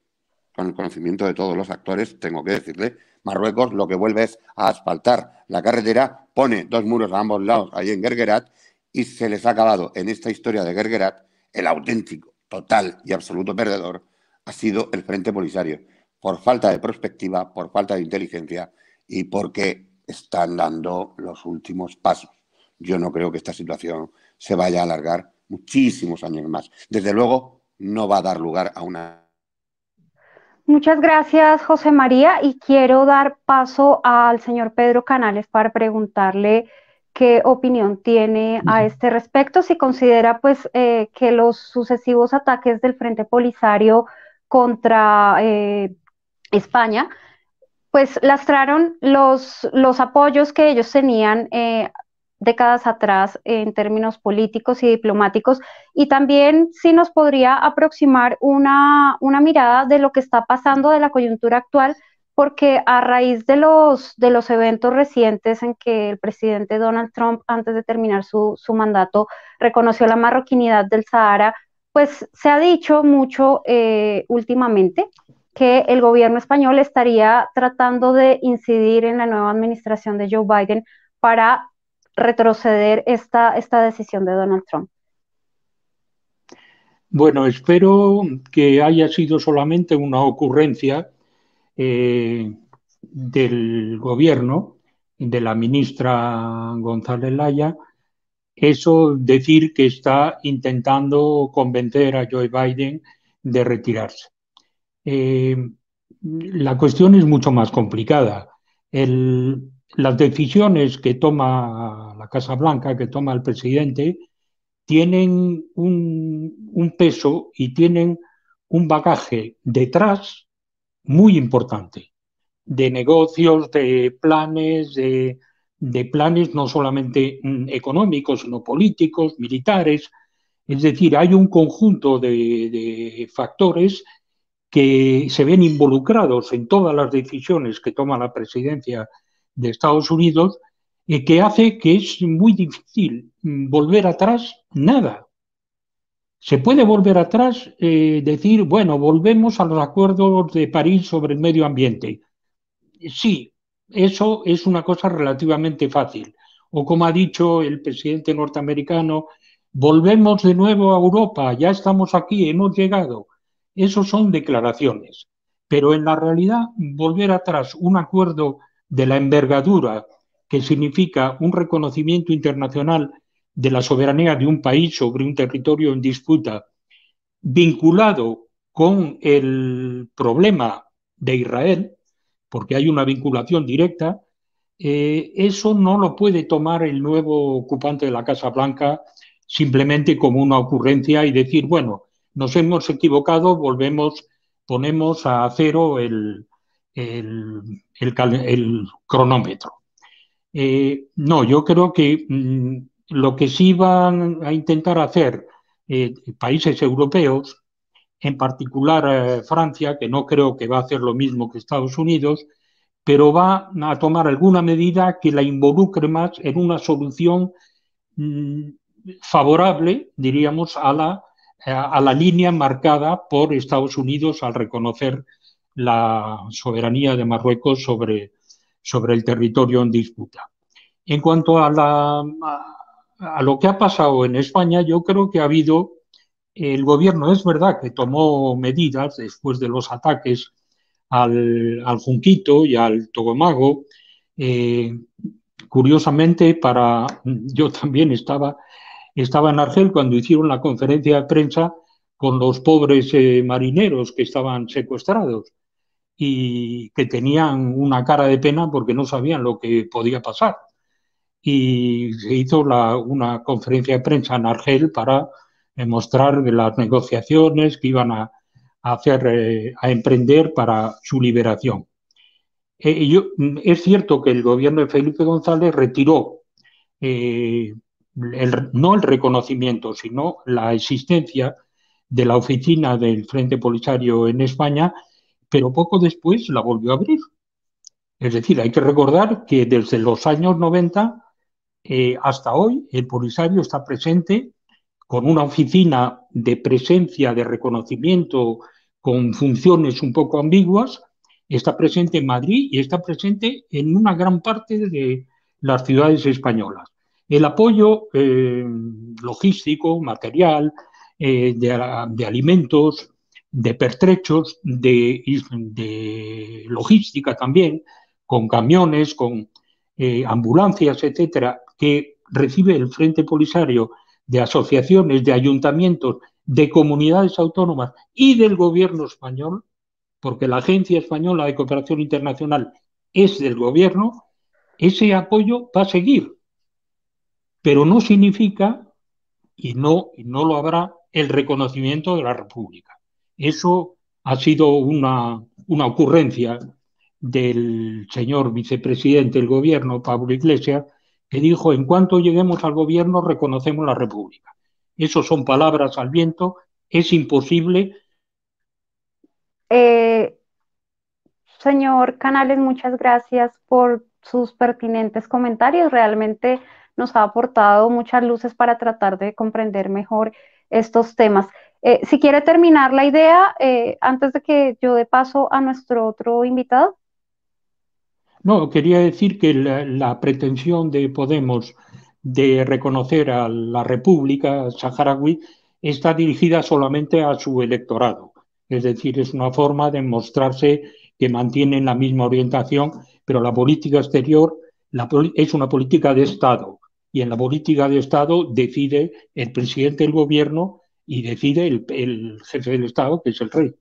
con el conocimiento de todos los actores, tengo que decirle, Marruecos lo que vuelve es a asfaltar la carretera, pone 2 muros a ambos lados ahí en Guerguerat, y se les ha acabado en esta historia de Guerguerat el auténtico, total y absoluto perdedor ha sido el Frente Polisario, por falta de perspectiva, por falta de inteligencia y porque están dando los últimos pasos. yo no creo que esta situación se vaya a alargar muchísimos años más. Desde luego, no va a dar lugar a una... Muchas gracias, José María, y quiero dar paso al señor Pedro Canales para preguntarle qué opinión tiene a este respecto, si considera pues que los sucesivos ataques del Frente Polisario contra España pues lastraron los apoyos que ellos tenían décadas atrás en términos políticos y diplomáticos, y también si nos podría aproximar una mirada de lo que está pasando de la coyuntura actual, porque a raíz de los eventos recientes en que el presidente Donald Trump, antes de terminar su mandato, reconoció la marroquinidad del Sahara, pues se ha dicho mucho últimamente que el gobierno español estaría tratando de incidir en la nueva administración de Joe Biden para retroceder esta decisión de Donald Trump. Bueno, espero que haya sido solamente una ocurrencia del gobierno, de la ministra González Laya, eso decir que está intentando convencer a Joe Biden de retirarse. La cuestión es mucho más complicada. Las decisiones que toma la Casa Blanca, que toma el presidente, tienen un peso y tienen un bagaje detrás muy importante, de negocios, de planes no solamente económicos, sino políticos, militares. Es decir, hay un conjunto de factores que se ven involucrados en todas las decisiones que toma la presidencia de Estados Unidos, que hace que es muy difícil volver atrás nada. Se puede volver atrás, decir, bueno, volvemos a los acuerdos de París sobre el medio ambiente. Sí, eso es una cosa relativamente fácil. O como ha dicho el presidente norteamericano, volvemos de nuevo a Europa, ya estamos aquí, hemos llegado. Esos son declaraciones. Pero en la realidad, volver atrás un acuerdo de la envergadura que significa un reconocimiento internacional de la soberanía de un país sobre un territorio en disputa, vinculado con el problema de Israel, porque hay una vinculación directa, eso no lo puede tomar el nuevo ocupante de la Casa Blanca simplemente como una ocurrencia y decir, bueno, nos hemos equivocado, volvemos, ponemos a cero el cronómetro. No, yo creo que lo que sí van a intentar hacer países europeos, en particular Francia, que no creo que va a hacer lo mismo que Estados Unidos, pero va a tomar alguna medida que la involucre más en una solución mmm, favorable, diríamos, a la línea marcada por Estados Unidos al reconocer la soberanía de Marruecos sobre el territorio en disputa. En cuanto a lo que ha pasado en España, yo creo que ha habido, el gobierno es verdad que tomó medidas después de los ataques al Junquito y al Togomago. Curiosamente, yo también estaba en Argel cuando hicieron la conferencia de prensa con los pobres marineros que estaban secuestrados y que tenían una cara de pena porque no sabían lo que podía pasar. Y se hizo una conferencia de prensa en Argel para mostrar las negociaciones que iban a hacer, a emprender para su liberación. Es cierto que el gobierno de Felipe González retiró no el reconocimiento, sino la existencia de la oficina del Frente Polisario en España, pero poco después la volvió a abrir. Es decir, hay que recordar que desde los años 90 hasta hoy el Polisario está presente con una oficina de presencia, de reconocimiento, con funciones un poco ambiguas, está presente en Madrid y está presente en una gran parte de las ciudades españolas. El apoyo logístico, material, de alimentos, de pertrechos, de logística también, con camiones, con ambulancias, etcétera, que recibe el Frente Polisario de asociaciones, de ayuntamientos, de comunidades autónomas y del gobierno español, porque la Agencia Española de Cooperación Internacional es del gobierno, ese apoyo va a seguir, pero no significa, y no lo habrá, el reconocimiento de la República. Eso ha sido una ocurrencia del señor vicepresidente del gobierno, Pablo Iglesias, que dijo: en cuanto lleguemos al gobierno reconocemos la República. Eso son palabras al viento, es imposible. Señor Canales, muchas gracias por sus pertinentes comentarios. Realmente nos ha aportado muchas luces para tratar de comprender mejor estos temas. Si quiere terminar la idea, antes de que yo dé paso a nuestro otro invitado. No, quería decir que la pretensión de Podemos de reconocer a la República saharaui está dirigida solamente a su electorado. Es decir, es una forma de mostrarse que mantienen la misma orientación, pero la política exterior es una política de Estado. Y en la política de Estado decide el presidente del gobierno y decide el jefe del Estado, que es el rey.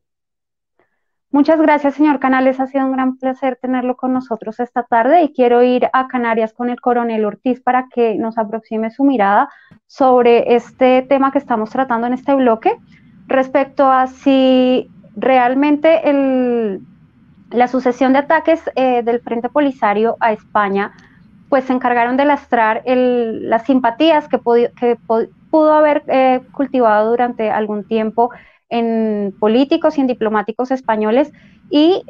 Muchas gracias, señor Canales. Ha sido un gran placer tenerlo con nosotros esta tarde y quiero ir a Canarias con el coronel Ortiz para que nos aproxime su mirada sobre este tema que estamos tratando en este bloque respecto a si realmente la sucesión de ataques del Frente Polisario a España pues se encargaron de lastrar las simpatías que pudo haber cultivado durante algún tiempo en políticos y en diplomáticos españoles. Y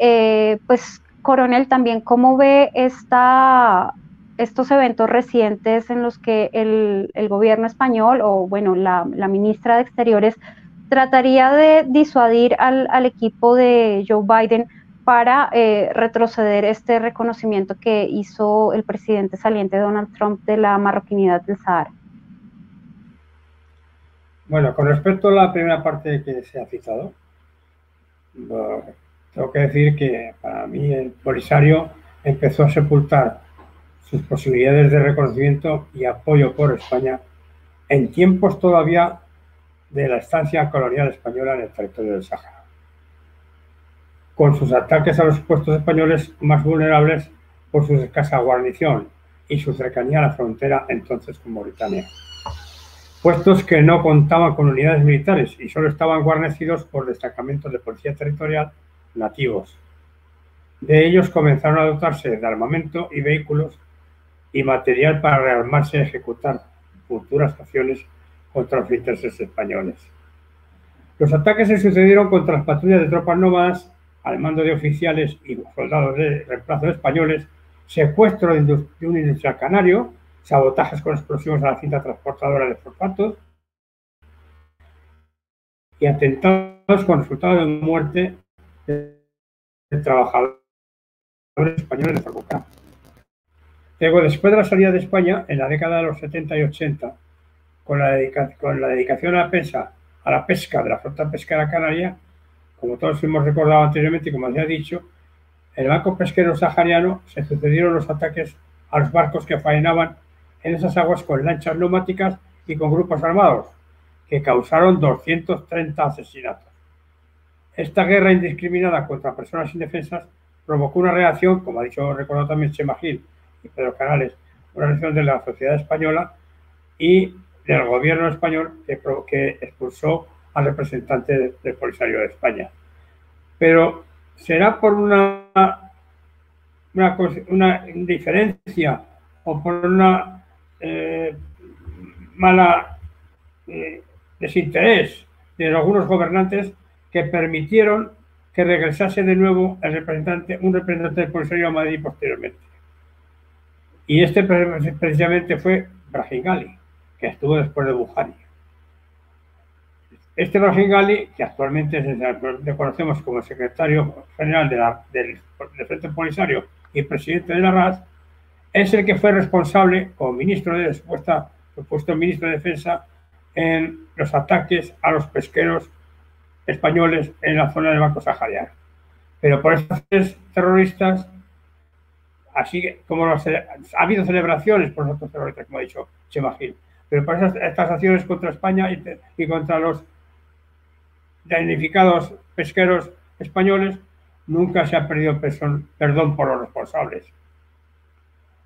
pues, coronel, también cómo ve estos eventos recientes en los que el gobierno español, o bueno, la ministra de Exteriores, trataría de disuadir al equipo de Joe Biden para retroceder este reconocimiento que hizo el presidente saliente Donald Trump de la marroquinidad del Sahara. Bueno, con respecto a la primera parte que se ha citado, tengo que decir que para mí el Polisario empezó a sepultar sus posibilidades de reconocimiento y apoyo por España en tiempos todavía de la estancia colonial española en el territorio del Sáhara, con sus ataques a los puestos españoles más vulnerables por su escasa guarnición y su cercanía a la frontera entonces con Mauritania. Puestos que no contaban con unidades militares y solo estaban guarnecidos por destacamentos de policía territorial nativos. De ellos comenzaron a dotarse de armamento y vehículos y material para rearmarse y ejecutar futuras acciones contra los intereses españoles. Los ataques se sucedieron contra las patrullas de tropas nómadas al mando de oficiales y soldados de reemplazo españoles, secuestro de un industrial canario, sabotajes con explosivos a la cinta transportadora de fosfatos y atentados con resultado de muerte de trabajadores españoles de Farbucán. Luego, después de la salida de España, en la década de los 70 y 80, con la dedicación a la pesca de la flota pesquera canaria, como todos hemos recordado anteriormente y como ya he dicho, en el banco pesquero sahariano se sucedieron los ataques a los barcos que faenaban en esas aguas con lanchas neumáticas y con grupos armados, que causaron 230 asesinatos. Esta guerra indiscriminada contra personas indefensas provocó una reacción, como ha dicho, recordado también Chema Gil y Pedro Canales, una reacción de la sociedad española y del gobierno español que expulsó al representante del Polisario de España. Pero será por una indiferencia o por una mala desinterés de algunos gobernantes que permitieron que regresase de nuevo un representante del Polisario a Madrid posteriormente. Y este precisamente fue Brahim Gali, que estuvo después de Buhari. Este Brahim Gali, que actualmente le conocemos como secretario general del Frente Polisario y presidente de la RAS, es el que fue responsable, como ministro de supuesto ministro de Defensa, en los ataques a los pesqueros españoles en la zona del Banco Sahariano. Pero por estos terroristas así como ha habido celebraciones por los otros terroristas, como ha dicho Chema Gil, pero por estas acciones contra España y contra los damnificados pesqueros españoles nunca se ha pedido perdón por los responsables.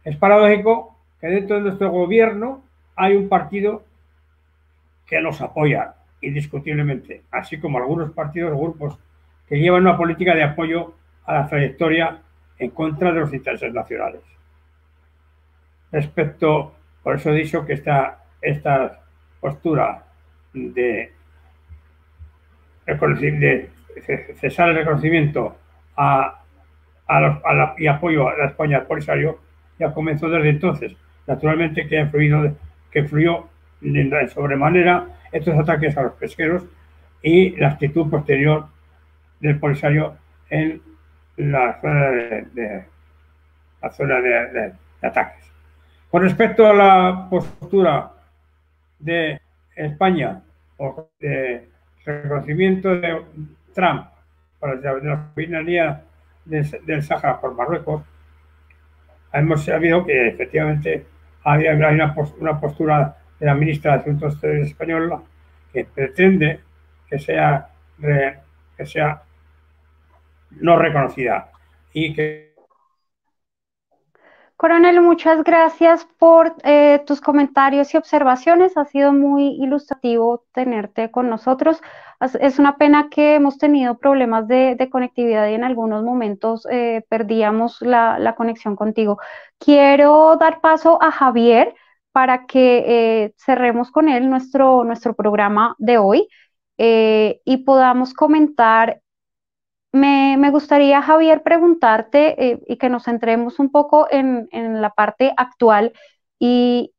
Es paradójico que dentro de nuestro gobierno hay un partido que los apoya indiscutiblemente, así como algunos partidos o grupos que llevan una política de apoyo a la trayectoria en contra de los intereses nacionales. Por eso he dicho que esta postura de cesar el reconocimiento y apoyo a la España al Polisario ya comenzó desde entonces. Naturalmente que influyó en sobremanera estos ataques a los pesqueros y la actitud posterior del Polisario en la zona de ataques. Con respecto a la postura de España o de reconocimiento de Trump para la soberanía del Sáhara por Marruecos, hemos sabido que efectivamente hay una postura de la ministra de Asuntos Exteriores española que pretende que sea no reconocida y que... Coronel, muchas gracias por tus comentarios y observaciones. Ha sido muy ilustrativo tenerte con nosotros. Es una pena que hemos tenido problemas de conectividad y en algunos momentos perdíamos la conexión contigo. Quiero dar paso a Javier para que cerremos con él nuestro programa de hoy y podamos comentar. Me gustaría, Javier, preguntarte y que nos centremos un poco en la parte actual y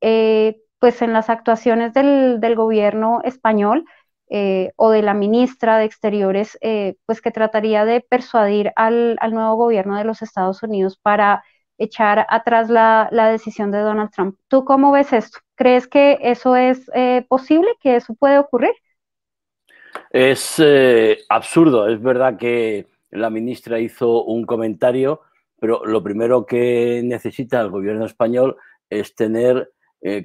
pues en las actuaciones del gobierno español o de la ministra de Exteriores, pues que trataría de persuadir al nuevo gobierno de los Estados Unidos para echar atrás la decisión de Donald Trump. ¿Tú cómo ves esto? ¿Crees que eso es posible, que eso puede ocurrir? Es absurdo. Es verdad que la ministra hizo un comentario, pero lo primero que necesita el gobierno español es tener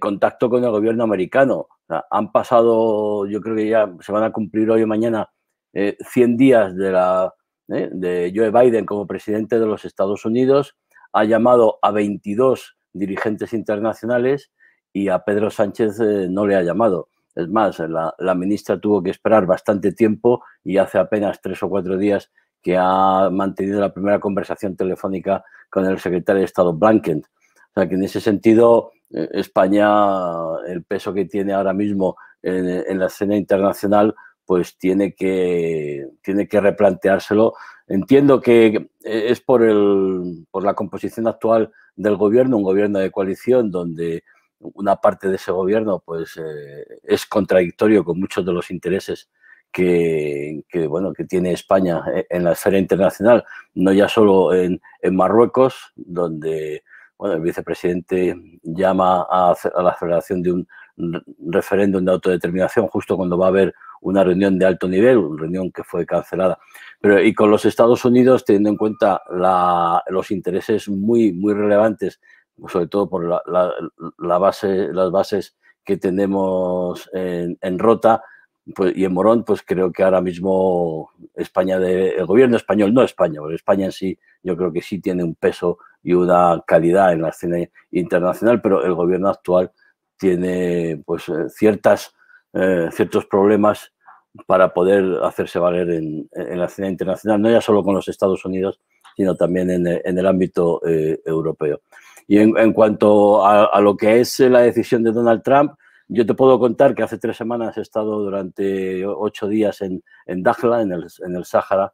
contacto con el gobierno americano. O sea, han pasado, yo creo que ya se van a cumplir hoy o mañana 100 días de Joe Biden como presidente de los Estados Unidos. Ha llamado a 22 dirigentes internacionales y a Pedro Sánchez no le ha llamado. Es más, la ministra tuvo que esperar bastante tiempo y hace apenas 3 o 4 días que ha mantenido la primera conversación telefónica con el secretario de Estado Blinken. O sea que en ese sentido, España, el peso que tiene ahora mismo en la escena internacional, pues tiene que replanteárselo. Entiendo que es por la composición actual del gobierno, un gobierno de coalición donde una parte de ese gobierno pues es contradictorio con muchos de los intereses que tiene España en la esfera internacional, no ya solo en Marruecos, donde el vicepresidente llama a la celebración de un referéndum de autodeterminación justo cuando va a haber una reunión de alto nivel, una reunión que fue cancelada, y con los Estados Unidos, teniendo en cuenta los intereses muy, muy relevantes, sobre todo por las bases que tenemos en Rota pues, y en Morón, pues creo que ahora mismo el gobierno español, no España, porque España en sí yo creo que sí tiene un peso y una calidad en la escena internacional, pero el gobierno actual tiene pues ciertos problemas para poder hacerse valer en la escena internacional, no ya solo con los Estados Unidos, sino también en el ámbito europeo. Y en cuanto a lo que es la decisión de Donald Trump, yo te puedo contar que hace 3 semanas he estado durante 8 días en Dakhla, en el Sáhara,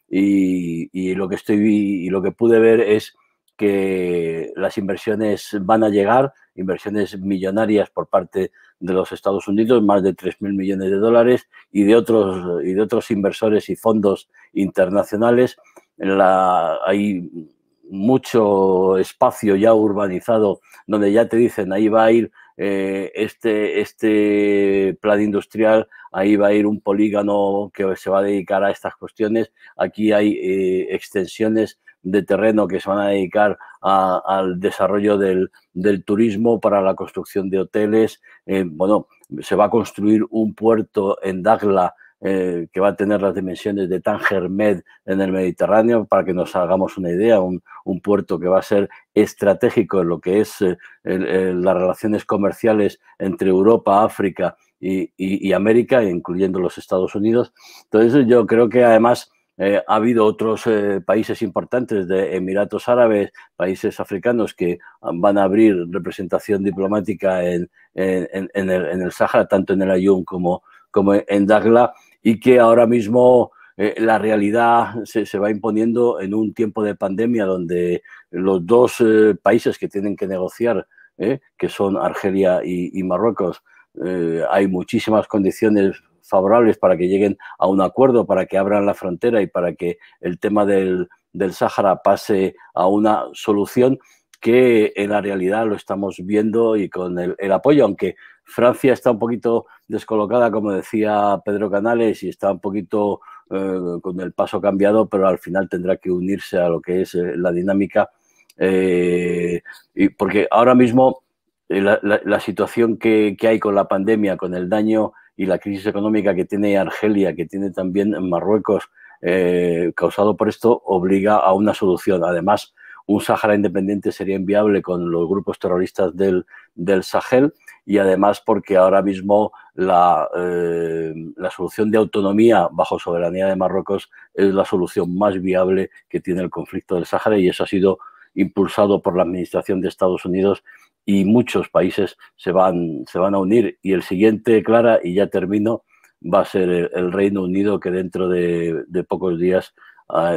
y lo que pude ver es que las inversiones van a llegar, inversiones millonarias por parte de los Estados Unidos, más de 3.000 millones de dólares, y de otros inversores y fondos internacionales. Hay mucho espacio ya urbanizado donde ya te dicen ahí va a ir este plan industrial, ahí va a ir un polígono que se va a dedicar a estas cuestiones, aquí hay extensiones de terreno que se van a dedicar al desarrollo del turismo, para la construcción de hoteles. Bueno, se va a construir un puerto en Dakhla que va a tener las dimensiones de Tánger Med en el Mediterráneo, para que nos hagamos una idea, un puerto que va a ser estratégico en lo que es las relaciones comerciales entre Europa, África y América, incluyendo los Estados Unidos. Entonces, yo creo que además ha habido otros países importantes de Emiratos Árabes, países africanos, que van a abrir representación diplomática en el Sáhara, tanto en el Aaiún como en Dakhla, y que ahora mismo la realidad se va imponiendo en un tiempo de pandemia donde los dos países que tienen que negociar, que son Argelia y Marruecos, hay muchísimas condiciones favorables para que lleguen a un acuerdo, para que abran la frontera y para que el tema del Sáhara pase a una solución, que en la realidad lo estamos viendo, y con el apoyo, aunque Francia está un poquito descolocada, como decía Pedro Canales, y está un poquito con el paso cambiado, pero al final tendrá que unirse a lo que es la dinámica, porque ahora mismo la situación que hay con la pandemia, con el daño y la crisis económica que tiene Argelia, que tiene también Marruecos, causado por esto, obliga a una solución. Además, un Sáhara independiente sería inviable con los grupos terroristas del Sahel, y además porque ahora mismo la solución de autonomía bajo soberanía de Marruecos es la solución más viable que tiene el conflicto del Sáhara, y eso ha sido impulsado por la administración de Estados Unidos, y muchos países se van a unir. Y el siguiente, Clara, y ya termino, va a ser el Reino Unido, que dentro de pocos días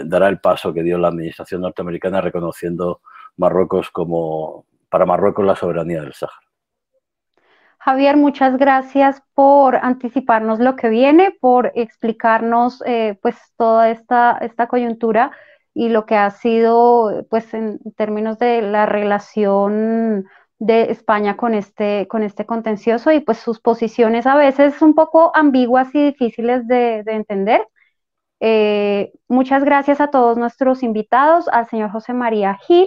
dará el paso que dio la administración norteamericana, reconociendo Marruecos para Marruecos la soberanía del Sáhara. Javier, muchas gracias por anticiparnos lo que viene, por explicarnos pues toda esta coyuntura y lo que ha sido, pues, en términos de la relación de España con este contencioso, y pues sus posiciones a veces un poco ambiguas y difíciles de entender. Muchas gracias a todos nuestros invitados, al señor José María Gil,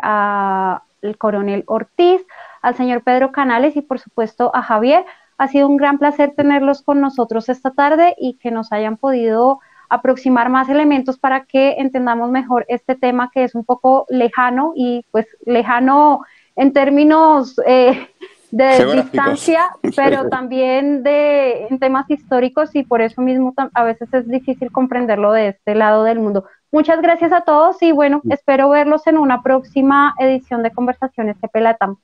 al coronel Ortiz, al señor Pedro Canales y por supuesto a Javier. Ha sido un gran placer tenerlos con nosotros esta tarde y que nos hayan podido aproximar más elementos para que entendamos mejor este tema, que es un poco lejano, y pues lejano en términos de distancia, pero también en temas históricos, y por eso mismo a veces es difícil comprenderlo de este lado del mundo. Muchas gracias a todos, y bueno, espero verlos en una próxima edición de Conversaciones CP LATAM.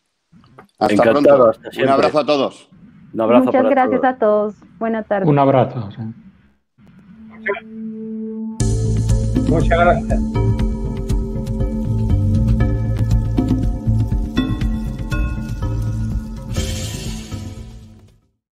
Hasta pronto. Un abrazo a todos. Un abrazo. Muchas gracias a todos. Buenas tardes. Un abrazo. Muchas gracias.